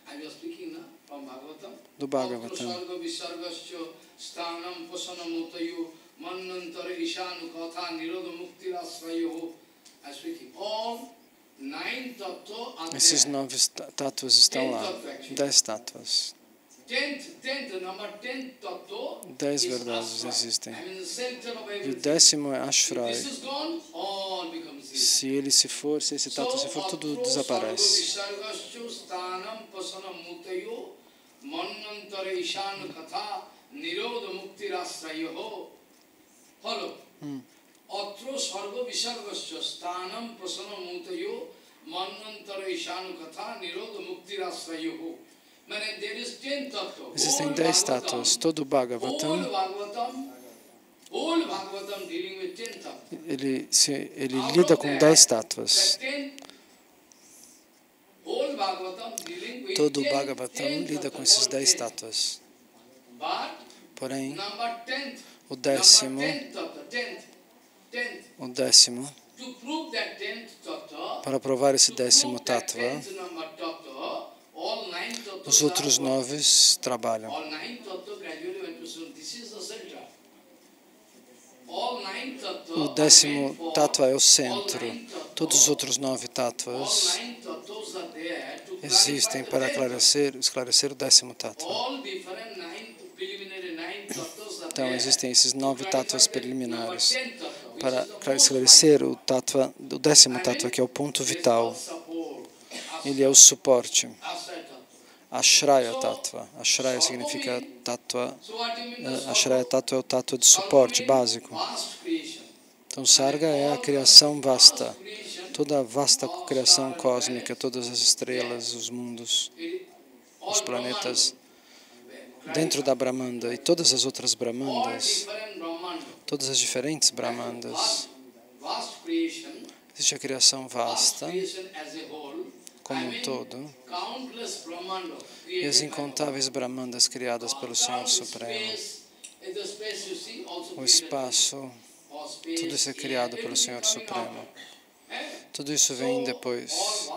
I was speaking now from Bhagavatam. Do Bhagavatam. Sarga visargascha sthanam pasanamutayo mannantara ishanu katha nirodha muktirasrayo. I speaking all 9 tattva are Esses there. 9 tátuas estão lá. 10 tátuas. 10th number 10 tattva 10 is verdades Ashray. existem. I mean the center of E o everything. 10º é If Ashray. this is gone, all becomes zero. Se ele se for, se esse tátua se for, tudo desaparece. Existem 10 tátuas. Todo o Bhagavatam, ele lida com 10 tátuas. Todo o Bhagavatam lida com esses 10 tátuas. Porém, o 10º, para provar esse 10º tátua, os outros 9 trabalham. O 10º tátua é o centro. Todos os outros 9 tátuas existem para esclarecer o 10º tátua. Então, existem esses 9 tátuas preliminares para esclarecer o 10º tátua, que é o ponto vital. Ele é o suporte. Ashraya Tattva. Ashraya significa tátua. Ashraya Tattva é o tátua de suporte básico. Então, Sarga é a criação vasta. Toda a vasta criação cósmica, todas as estrelas, os mundos, os planetas, dentro da Brahmanda e todas as outras Brahmandas, todas as diferentes Brahmandas. Existe a criação vasta como um todo, e as incontáveis Brahmandas criadas pelo Senhor Supremo. O espaço, tudo isso é criado pelo Senhor Supremo. Tudo isso vem depois.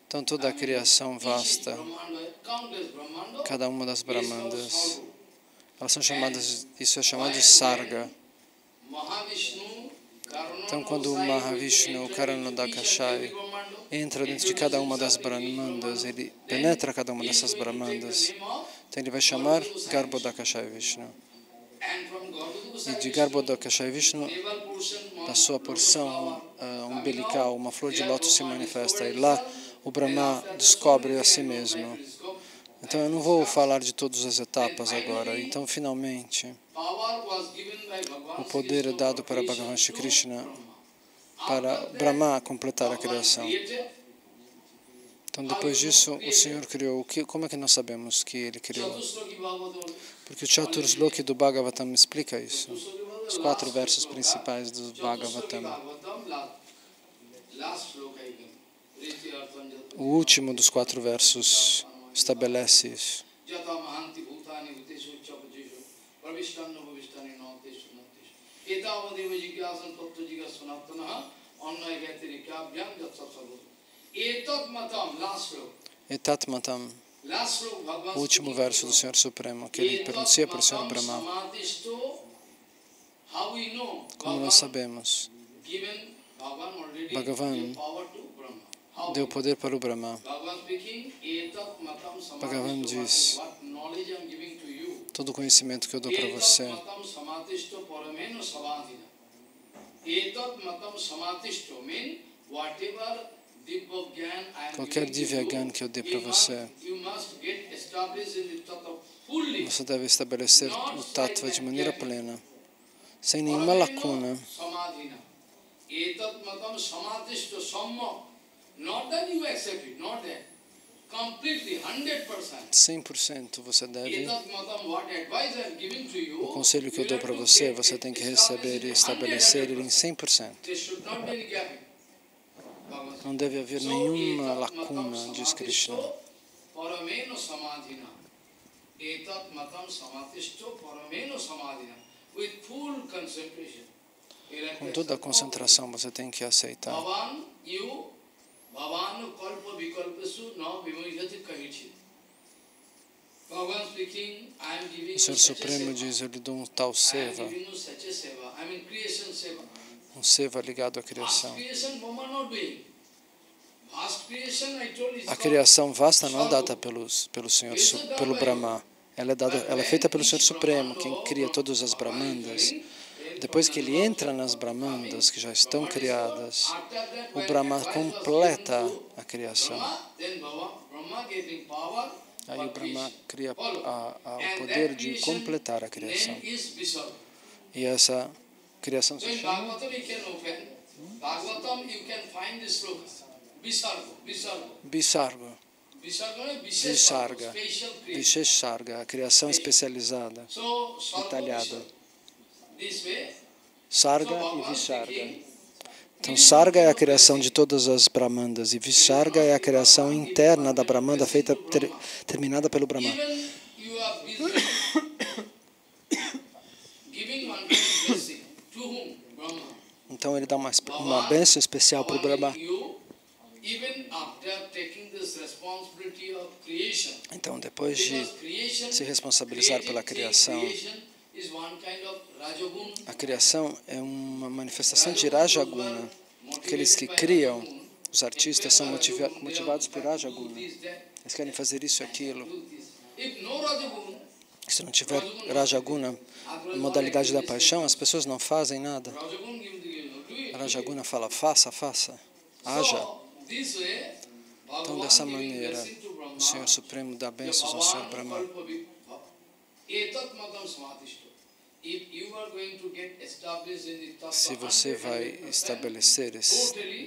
Então toda a criação vasta, cada uma das Brahmandas, elas são chamadas, isso é chamado de Sarga. Então, quando o Mahavishnu, o Karanodakashai, entra dentro de cada uma das Brahmandas, ele penetra cada uma dessas Brahmandas, então ele vai chamar Garbhodakashai Vishnu. E de Garbhodakashai Vishnu, da sua porção umbilical, uma flor de lótus se manifesta, e lá o Brahma descobre a si mesmo. Então, eu não vou falar de todas as etapas agora. Então, finalmente, o poder é dado para Bhagavan Shri Krishna, para Brahma completar a criação. Então, depois disso, o Senhor criou. Como é que nós sabemos que Ele criou? Porque o Chaturshloki do Bhagavatam explica isso. Os 4 versos principais do Bhagavatam. O último dos 4 versos estabelece isso. Etat Matam, o último verso do Senhor Supremo, que ele pronuncia para o Senhor Brahma. Como nós sabemos, Bhagavan deu poder para o Brahma. Bhagavan diz: todo o conhecimento que eu dou para você, qualquer Divya Gyan que eu dê para você, você deve estabelecer o Tattva de maneira plena, sem nenhuma lacuna. Not that you accept it, not that. Completely, 100%. 100% você deve. O conselho que eu dou para você, você tem que receber e estabelecer ele em 100%. Não deve haver nenhuma lacuna, diz Krishna. Parameno samadhina. Etat matam samatishto parameno samadhina. With full concentration. Com toda a concentração você tem que aceitar. Bhavan kalpa vikalpasu na vimujati kahichi. Bhagavan speaking, I am giving O Senhor Supremo diz, eu lhe dou um tal seva, um seva ligado à criação. A criação vasta não é dada pelo Senhor, pelo Brahma. Ela é feita pelo Senhor Supremo, quem cria todas as Brahmandas. Depois que ele entra nas Brahmandas, que já estão criadas, o Brahma completa a criação. Aí o Brahma cria o poder de completar a criação. E essa criação se chama Visarga. Vishesharga, a criação especializada, detalhada. Sarga e Visarga. Então, Sarga é a criação de todas as Brahmandas e Visarga é a criação interna da Brahmanda feita, terminada pelo Brahma. Então, ele dá uma bênção especial para o Brahma. Então, depois de se responsabilizar pela criação, a criação é uma manifestação de Rajaguna. Aqueles que criam, os artistas, são motivados por Rajaguna. Eles querem fazer isso e aquilo. Se não tiver Rajaguna, modalidade da paixão, as pessoas não fazem nada. Rajaguna fala, faça, faça, haja. Então, dessa maneira, o Senhor Supremo dá bênçãos ao Senhor Brahma. Se você vai estabelecer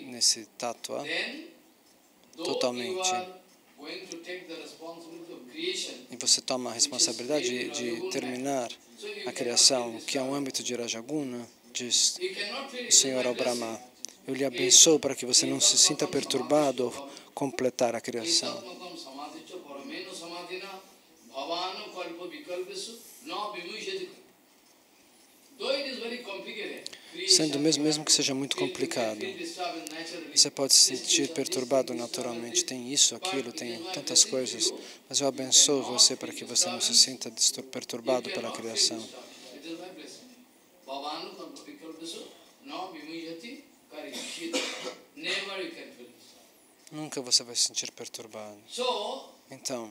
nesse tattva totalmente, e você toma a responsabilidade de terminar a criação, que é um âmbito de Rajaguna, diz o Senhor ao Brahma, eu lhe abençoo para que você não se sinta perturbado ao completar a criação. Sendo mesmo que seja muito complicado, você pode se sentir perturbado naturalmente. Tem isso, aquilo, tem tantas coisas, mas eu abençoo você para que você não se sinta perturbado pela criação. Nunca você vai se sentir perturbado. Então,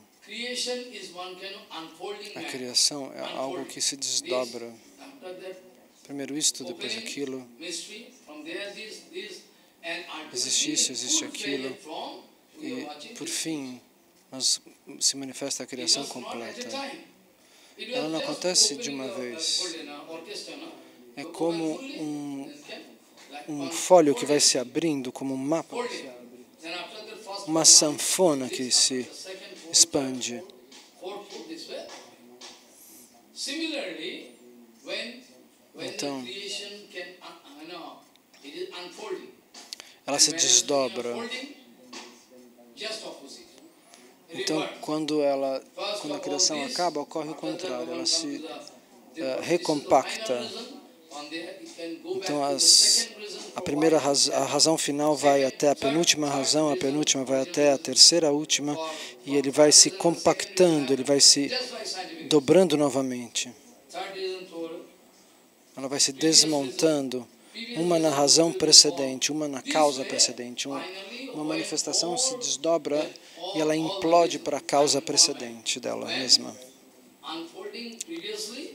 a criação é algo que se desdobra. Primeiro isto, depois aquilo. Existe isso, existe aquilo. E, por fim, se manifesta a criação completa. Ela não acontece de uma vez. É como um folho que vai se abrindo, como um mapa que se abre. Uma sanfona que se expande. Então, ela se desdobra. Então, quando a criação acaba, ocorre o contrário. Ela se recompacta. Então, a razão final vai até a penúltima vai até a terceira última, e ele vai se compactando, ele vai se dobrando novamente. Ela vai se desmontando, uma na razão precedente, uma na causa precedente. Uma manifestação se desdobra e ela implode para a causa precedente dela mesma.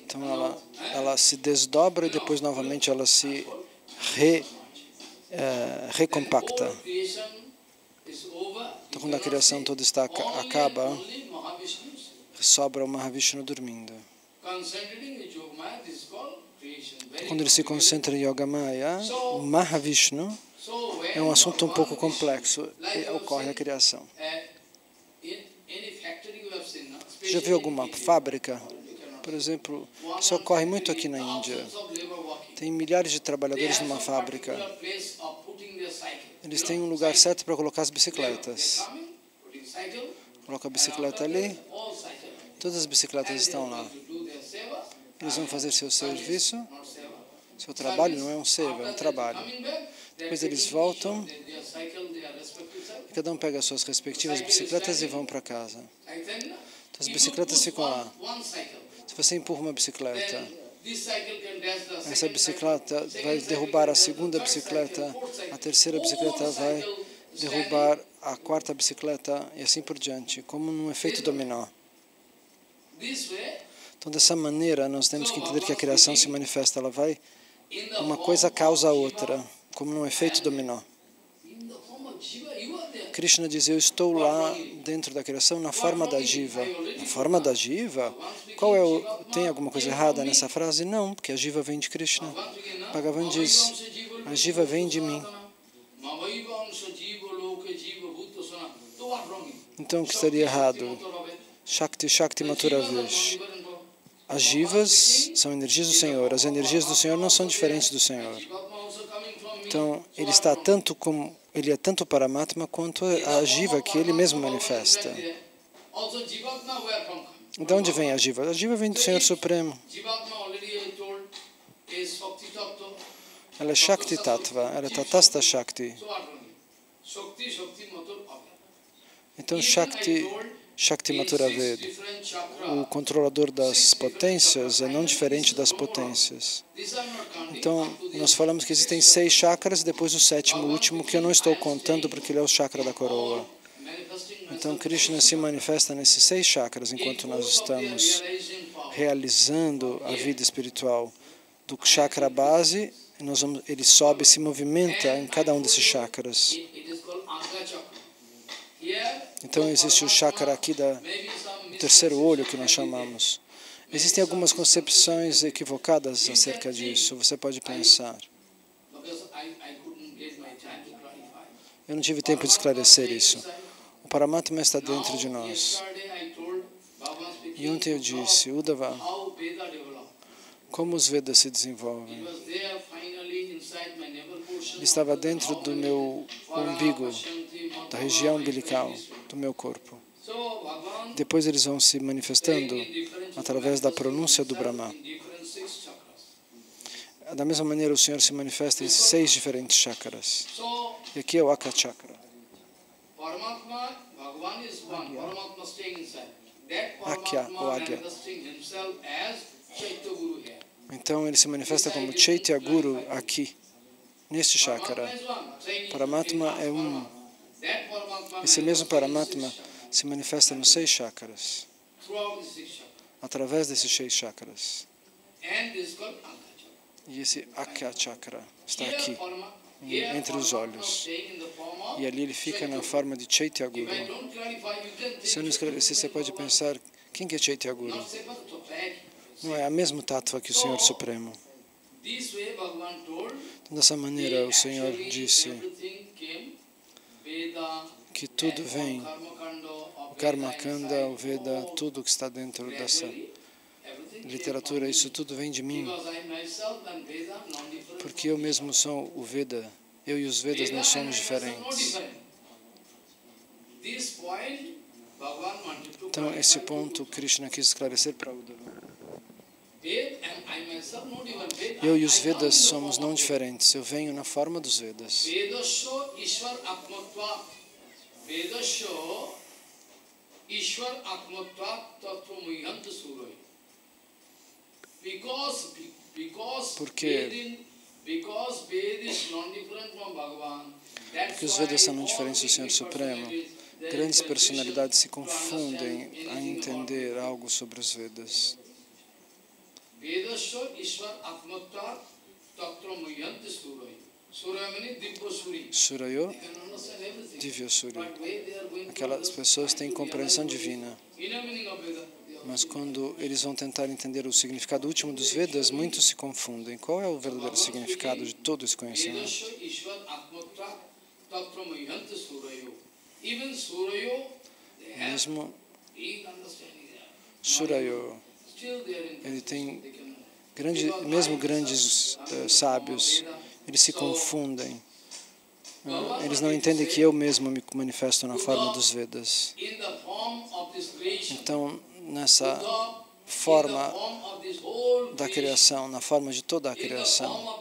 Então ela se desdobra e depois novamente ela se recompacta. Então, quando a criação toda acaba, sobra o Mahavishnu dormindo. Quando ele se concentra em Yogamaya, o Mahavishnu é um assunto um pouco complexo e ocorre a criação. Você já viu alguma fábrica? Por exemplo, isso ocorre muito aqui na Índia. Tem milhares de trabalhadores numa fábrica. Eles têm um lugar certo para colocar as bicicletas. Coloca a bicicleta ali, todas as bicicletas estão lá. Eles vão fazer seu serviço, seu trabalho não é um seva, é um trabalho. Depois eles voltam, e cada um pega as suas respectivas bicicletas e vão para casa. Então as bicicletas ficam lá. Se você empurra uma bicicleta, essa bicicleta vai derrubar a segunda bicicleta, a terceira bicicleta vai derrubar a quarta bicicleta e assim por diante, como num efeito dominó. Então, dessa maneira, nós temos que entender que a criação se manifesta, ela vai, uma coisa causa a outra, como num efeito dominó. Krishna diz, eu estou lá dentro da criação na forma da Jiva. Na forma da Jiva? Tem alguma coisa errada nessa frase? Não, porque a Jiva vem de Krishna. Bhagavan diz, a Jiva vem de mim. Então, o que estaria errado? Shakti Maturavesh. As Jivas são energias do Senhor. As energias do Senhor não são diferentes do Senhor. Então, ele é tanto Paramatma quanto a Jiva que ele mesmo manifesta. De onde vem a Jiva? A Jiva vem do Senhor Supremo. Ela é Shakti Tattva, ela é Tatastha Shakti. Então, Shakti Mathuraved, o controlador das potências, é não diferente das potências. Então, nós falamos que existem 6 chakras, e depois o 7º, último, que eu não estou contando porque ele é o chakra da coroa. Então, Krishna se manifesta nesses 6 chakras, enquanto nós estamos realizando a vida espiritual do chakra base, ele sobe e se movimenta em cada um desses chakras. Então, existe o chakra aqui do terceiro olho, que nós chamamos. Existem algumas concepções equivocadas acerca disso. Você pode pensar. Eu não tive tempo de esclarecer isso. O Paramatma está dentro de nós. E ontem eu disse, Uddhava, como os Vedas se desenvolvem. Ele estava dentro do meu umbigo, da região umbilical do meu corpo. Depois eles vão se manifestando através da pronúncia do Brahma. Da mesma maneira, o Senhor se manifesta em 6 diferentes chakras. E aqui é o Akha Chakra. Akya, ou Agya. Então, ele se manifesta como Chaitya Guru aqui, neste chakra. Paramatma é um. Esse mesmo Paramatma se manifesta nos 6 chakras, através desses 6 chakras. E esse Akya Chakra está aqui, entre os olhos. E ali ele fica na forma de Chaitya Guru. Se eu não esclarecer, você pode pensar, quem que é Chaitya Guru? Não é a mesma tattva que o Senhor Supremo. Então, dessa maneira, o Senhor disse que tudo vem, o Karma Kanda, o Veda, tudo que está dentro dessa literatura, isso tudo vem de mim, porque eu mesmo sou o Veda, eu e os Vedas não somos diferentes. Então, esse ponto Krishna quis esclarecer para Uddhava. Eu e os Vedas somos não diferentes, eu venho na forma dos Vedas. Porque os Vedas são não diferentes do Senhor Supremo, grandes personalidades se confundem a entender algo sobre os Vedas. Surayo, Divyasuri. Aquelas pessoas têm compreensão divina. Mas quando eles vão tentar entender o significado último dos Vedas, muitos se confundem. Qual é o verdadeiro significado de todo esse conhecimento? Mesmo Surayo, ele tem mesmo grandes sábios, eles se confundem Eles não entendem que eu mesmo me manifesto na forma dos Vedas. Então, nessa forma da criação, na forma de toda a criação,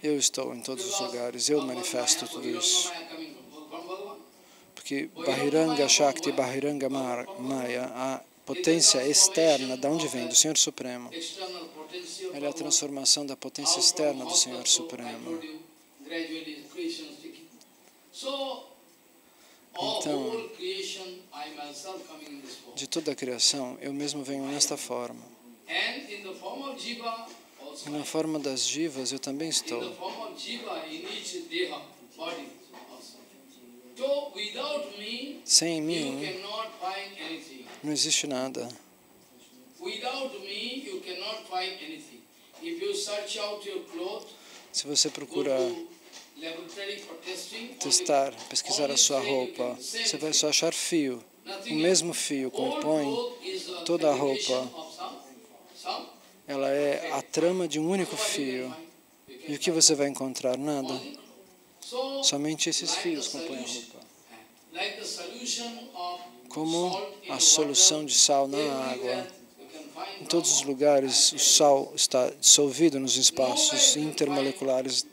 eu estou em todos os lugares, eu manifesto tudo isso. Porque Bahiranga Shakti, Bahiranga Maya, a potência externa, de onde vem? Do Senhor Supremo. Ela é a transformação da potência externa do Senhor Supremo. Então, de toda a criação, eu mesmo venho nesta forma. E na forma das jivas, eu também estou. Sem mim, não existe nada. Se você procura testar, pesquisar a sua roupa, você vai só achar fio. O mesmo fio compõe toda a roupa. Ela é a trama de um único fio. E o que você vai encontrar? Nada. Somente esses fios compõem a roupa. Como a solução de sal na água. Em todos os lugares, o sal está dissolvido nos espaços intermoleculares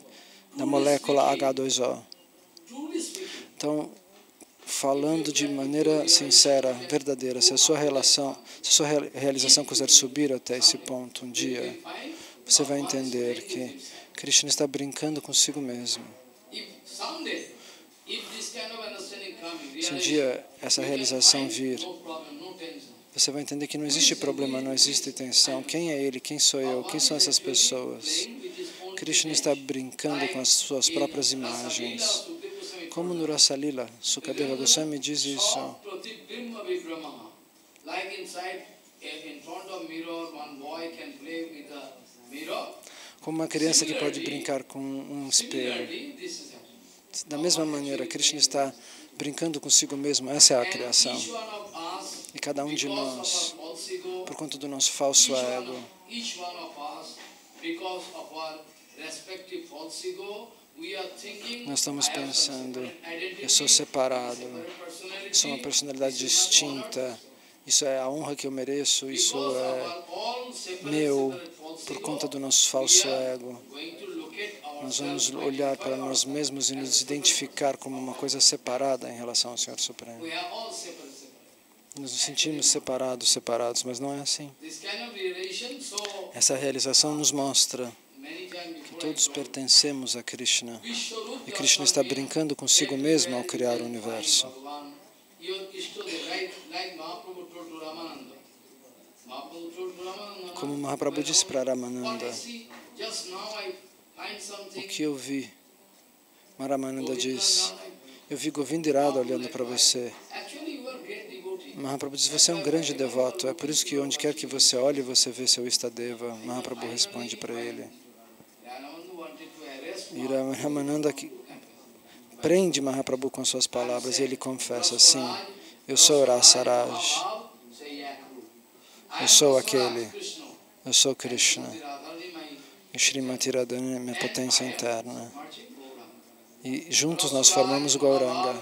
da molécula H2O. Então, falando de maneira sincera, verdadeira, se a sua realização quiser subir até esse ponto um dia, você vai entender que Krishna está brincando consigo mesmo. Se um dia essa realização vir, você vai entender que não existe problema, não existe tensão. Quem é ele? Quem sou eu? Quem são essas pessoas? Krishna está brincando com as suas próprias imagens. Como no Rasa Lila, Sukadeva Goswami diz isso. Como uma criança que pode brincar com um espelho. Da mesma maneira, Krishna está brincando consigo mesmo. Essa é a criação. E cada um de nós, por conta do nosso falso ego, nós estamos pensando, eu sou separado, eu sou uma personalidade distinta, isso é a honra que eu mereço, isso é meu, por conta do nosso falso ego. Nós vamos olhar para nós mesmos e nos identificar como uma coisa separada em relação ao Senhor Supremo. Nós nos sentimos separados, mas não é assim. Essa realização nos mostra que todos pertencemos a Krishna. E Krishna está brincando consigo mesmo ao criar o universo. Como Mahaprabhu disse para Ramananda, o que eu vi, Ramananda diz, eu vi Govinda irado olhando para você. Mahaprabhu diz, você é um grande devoto, é por isso que onde quer que você olhe, você vê seu Istadeva. Mahaprabhu responde para ele. E Ramananda prende Mahaprabhu com suas palavras e ele confessa, sim, eu sou Rasaraj, eu sou aquele, eu sou Krishna. E Srimati Radharani é minha potência interna. E juntos nós formamos o Gauranga.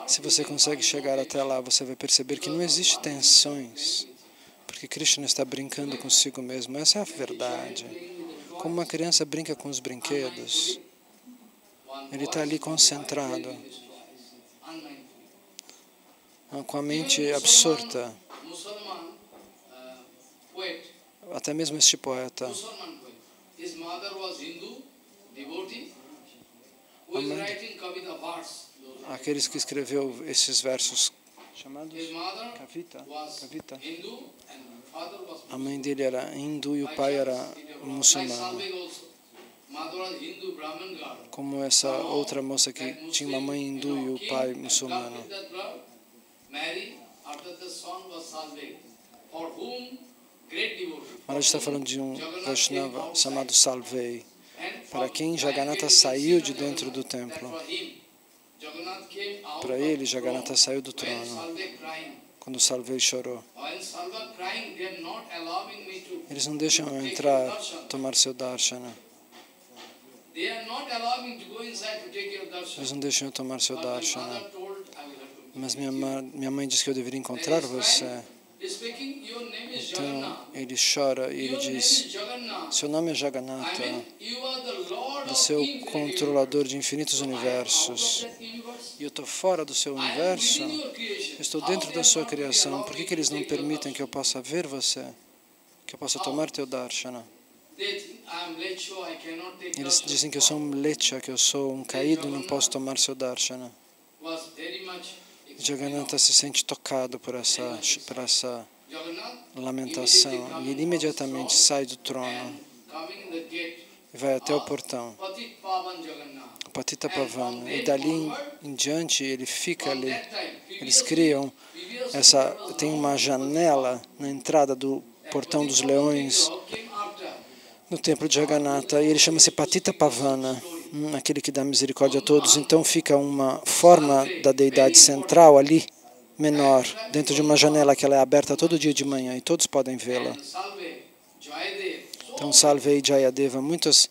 Se você consegue chegar até lá, você vai perceber que não existe tensões, porque Krishna está brincando consigo mesmo. Essa é a verdade. Como uma criança brinca com os brinquedos, ele está ali concentrado, com a mente absorta. Até mesmo este poeta, aqueles que escreveu esses versos chamados Kavita. A mãe dele era hindu e o pai era muçulmano. Como essa outra moça que tinha uma mãe hindu e o pai muçulmano. Maharaj está falando de um Vaishnava chamado Salvei, para quem Jagannatha saiu de dentro do templo. Para ele, Jagannatha saiu do trono. quando o Salvei chorou. While Salva crying, they are not allowing me to Eles não deixam eu take your entrar, darshan. tomar seu darshana. They are not allowing me to go inside to take your darshan. Eles não deixam eu tomar seu But my darshana. mother told, I will have to Mas meet you. minha mãe disse que eu deveria encontrar você. Speaking, your name is Então Jagannath. ele chora e ele Your name diz, is Jagannath. seu nome é I Jagannatha, mean, you are the Lord você é of o infinite controlador de infinitos universe. I am out universos. of that universe. E eu estou fora do seu I am universo, within your creation. eu estou How dentro they da are sua not really criação. allowing Por me que eles to não take your permitem que eu darshan? possa ver você? Que eu possa tomar teu darshana? They think I am lecho, I cannot take Eles darshan. dizem que eu sou um lecha, que eu sou um caído e não posso tomar seu darshana. Was very much Jagannatha se sente tocado por essa Jagannath lamentação e ele imediatamente sai do trono and coming in the gate, e vai até o portão, Patit Pavan Jagannath. o Patita Pavana. E dali em diante ele fica From ali. that time, Eles criam tem uma janela na entrada do portão dos leões came after. no templo de Jagannatha e ele chama-se Patita Pavana, aquele que dá misericórdia a todos. Então fica uma forma da deidade central ali, menor, dentro de uma janela que ela é aberta todo dia de manhã e todos podem vê-la. And Salve, Jayadeva. Então Salve e Jayadeva, muitos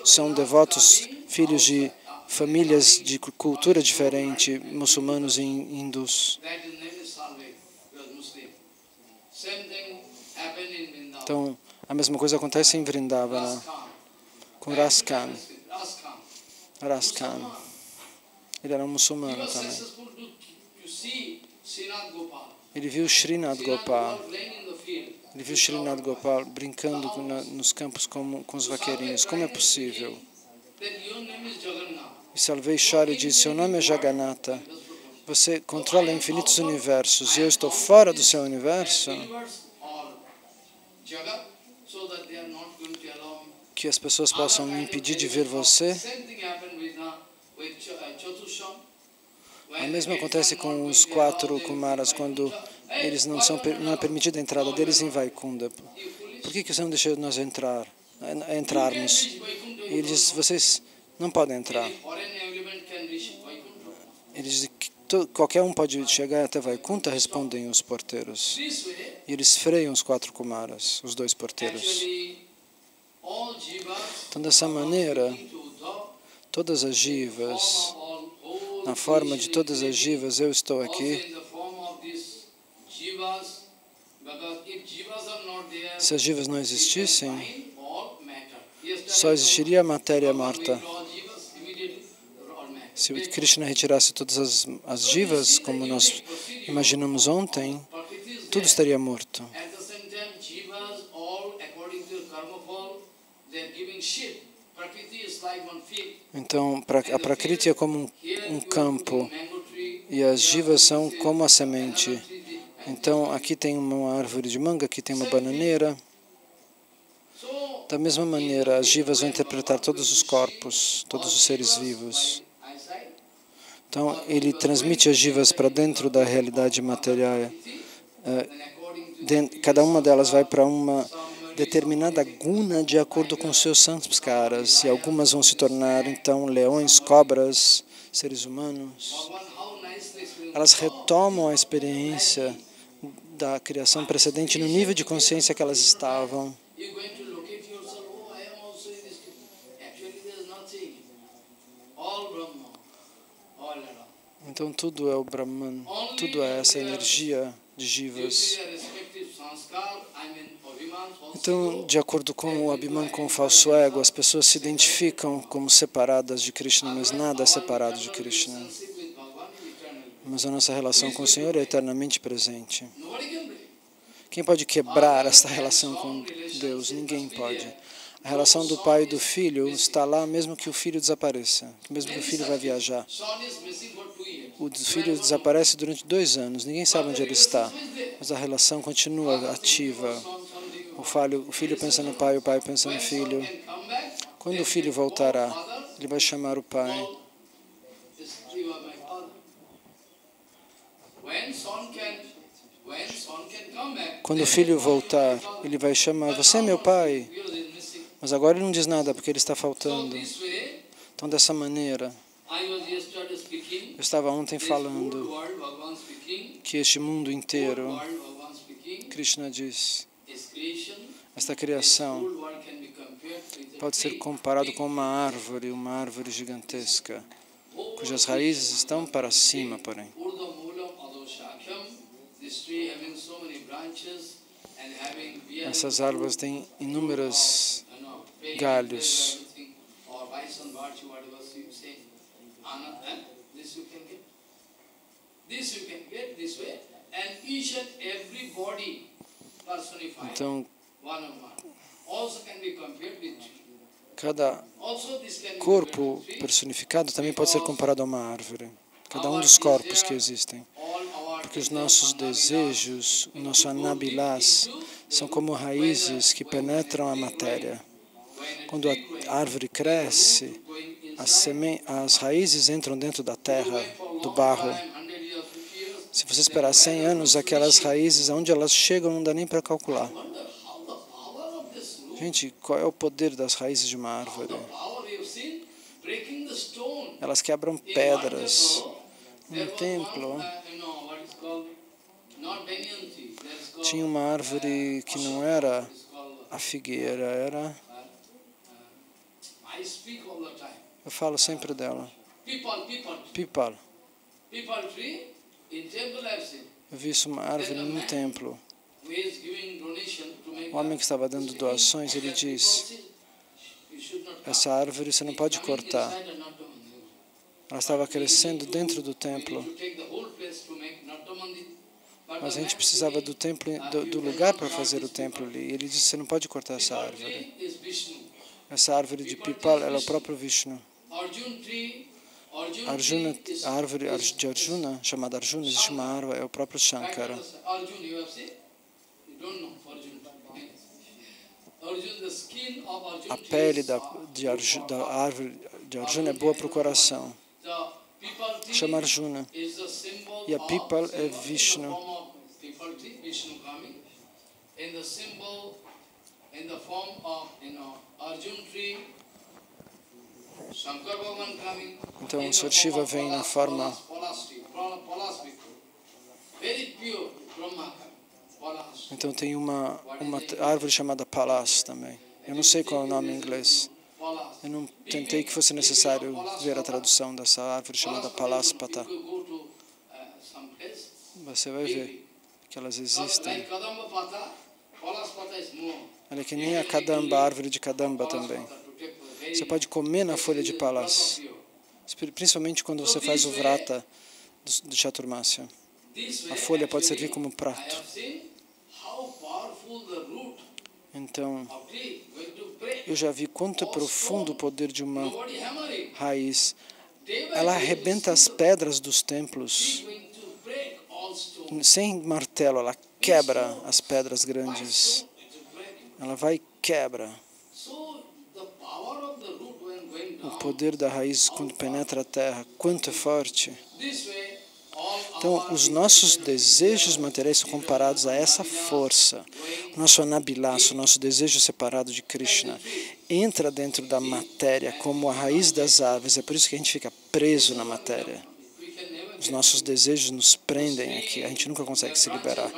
são devotos, filhos de famílias de cultura diferente, muçulmanos e hindus. That his name is Salve, he was Muslim. Same thing happened in Vrindavan. Então a mesma coisa acontece em Vrindavana Raskhan. com Raskhan. Raskhan. Raskhan. Ele era um He muçulmano was também. successful to see Srinath Gopal. Ele viu Srinath Srinath Gopal. Gopal playing in the field. Ele viu Srinath Gopal brincando nos campos com os vaqueirinhos. Como é possível? Then your name is Jagannath. E Salvei chora e diz, seu nome é Jagannatha. Você controla infinitos universos e eu estou fora do seu universo. Universe or Jagat, so that they are not going to allow me. Que as pessoas possam me impedir de ver você. Same thing happened with Chatushan. O mesmo acontece com os 4 Kumaras, quando eles não é permitida a entrada deles em Vaikunda. Por que você não deixa nós entrarmos? E ele diz, vocês não podem entrar. Eles dizem que qualquer um pode chegar até Vaikunta, respondem os porteiros. E eles freiam os 4 Kumaras, os 2 porteiros. Então, dessa maneira, todas as jivas, na forma de todas as jivas, eu estou aqui. Se as jivas não existissem, só existiria a matéria morta. Se o Krishna retirasse todas as jivas, como nós imaginamos ontem, tudo estaria morto. Então, a Prakriti é como um campo e as jivas são como a semente. Então, aqui tem uma árvore de manga, aqui tem uma bananeira. Da mesma maneira, as jivas vão interpretar todos os corpos, todos os seres vivos. Então, ele transmite as jivas para dentro da realidade material. Cada uma delas vai para uma determinada guna de acordo com seus samskaras, e algumas vão se tornar, então, leões, cobras, seres humanos. Elas retomam a experiência da criação precedente no nível de consciência que elas estavam. Então tudo é o Brahman, tudo é essa energia de jivas. Então, de acordo com o Abhiman, com o falso ego, as pessoas se identificam como separadas de Krishna, mas nada é separado de Krishna. Mas a nossa relação com o Senhor é eternamente presente. Quem pode quebrar esta relação com Deus? Ninguém pode. A relação do pai e do filho está lá mesmo que o filho desapareça, mesmo que o filho vá viajar. O filho desaparece durante 2 anos, ninguém sabe onde ele está, mas a relação continua ativa. O filho pensa no pai, o pai pensa no filho. Quando o filho voltará, ele vai chamar o pai. Quando o filho voltar, ele vai chamar, você é meu pai. Mas agora ele não diz nada porque ele está faltando. Então, dessa maneira, Eu estava ontem falando que este mundo inteiro, Krishna diz, esta criação pode ser comparado com uma árvore gigantesca, cujas raízes estão para cima, porém. Essas árvores têm inúmeros galhos. Então, cada corpo personificado também pode ser comparado a uma árvore. Cada um dos corpos que existem. Porque os nossos desejos, o nosso anabilas, são como raízes que penetram a matéria. Quando a árvore cresce, as raízes entram dentro da terra, do barro. Se você esperar 100 anos, aquelas raízes, aonde elas chegam, não dá nem para calcular. Gente, qual é o poder das raízes de uma árvore? Elas quebram pedras. No templo, tinha uma árvore que não era a figueira, era... Eu falo sempre dela. Pipal. Eu vi isso, uma árvore no templo. O homem que estava dando doações, ele diz, essa árvore você não pode cortar. Ela estava crescendo dentro do templo. Mas a gente precisava do templo, do lugar para fazer o templo ali. E ele disse, você não pode cortar essa árvore. Essa árvore de Pipal, ela é o próprio Vishnu. Arjuna, a árvore de Arjuna, chamada Arjuna, existe uma árvore, é o próprio Shankara. A pele da árvore de Arjuna é boa para o coração. Chama Arjuna. E a Pipal é Vishnu. Então o Sr. Shiva vem na forma então tem uma árvore chamada Palas também. Eu não sei qual é o nome em inglês. Eu não tentei que fosse necessário ver a tradução dessa árvore chamada Palaspata. Você vai ver que elas existem. Ela é que nem a Kadamba, a árvore de Kadamba também. Você pode comer na folha de Palas, principalmente quando você faz o vrata do Chaturmasya. A folha pode servir como prato. Então, eu já vi quanto é profundo o poder de uma raiz. Ela arrebenta as pedras dos templos. Sem martelo, ela quebra as pedras grandes. Ela vai e quebra. O poder da raiz, quando penetra a terra, quanto é forte. Então, os nossos desejos materiais são comparados a essa força. O nosso anabilaço, o nosso desejo separado de Krishna, entra dentro da matéria como a raiz das árvores. É por isso que a gente fica preso na matéria. Os nossos desejos nos prendem aqui, a gente nunca consegue se liberar.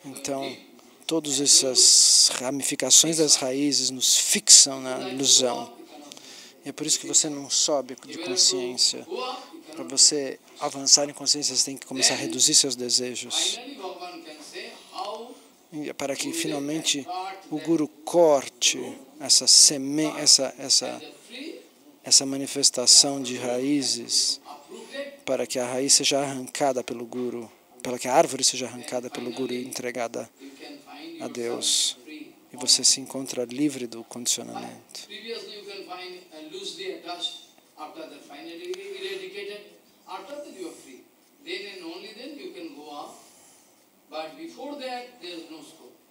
Então, todas essas ramificações das raízes nos fixam na ilusão. E é por isso que você não sobe de consciência. Para você avançar em consciência, você tem que começar a reduzir seus desejos. E para que finalmente o Guru corte essa manifestação de raízes, para que a raiz seja arrancada pelo Guru, para que a árvore seja arrancada pelo Guru e entregada a Deus. E você se encontra livre do condicionamento.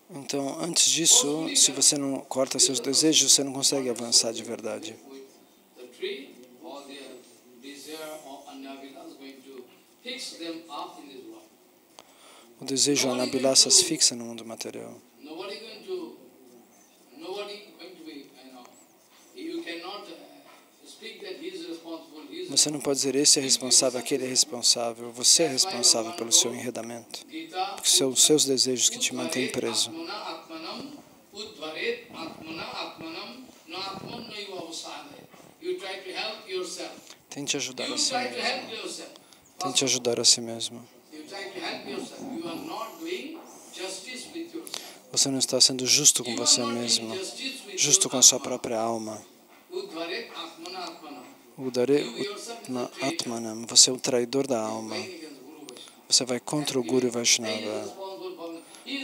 Então, antes disso, se você não corta seus desejos, você não consegue avançar de verdade. O desejo anabilasa se fixa no mundo material. Você não pode dizer esse é responsável, aquele é responsável. Você é responsável pelo seu enredamento. Porque são os seus desejos que te mantêm preso. Tente ajudar a si mesmo. Tente ajudar a si mesmo. Você não está sendo justo com você mesmo, justo com a sua própria alma. Udare Atmanam, você é o traidor da alma. Você vai contra o Guru Vaishnava.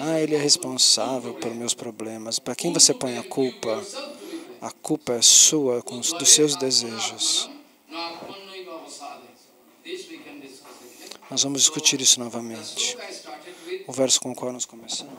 Ah, ele é responsável por meus problemas. Para quem você põe a culpa? A culpa é sua, dos seus desejos. Nós vamos discutir isso novamente. O verso com o qual nós começamos.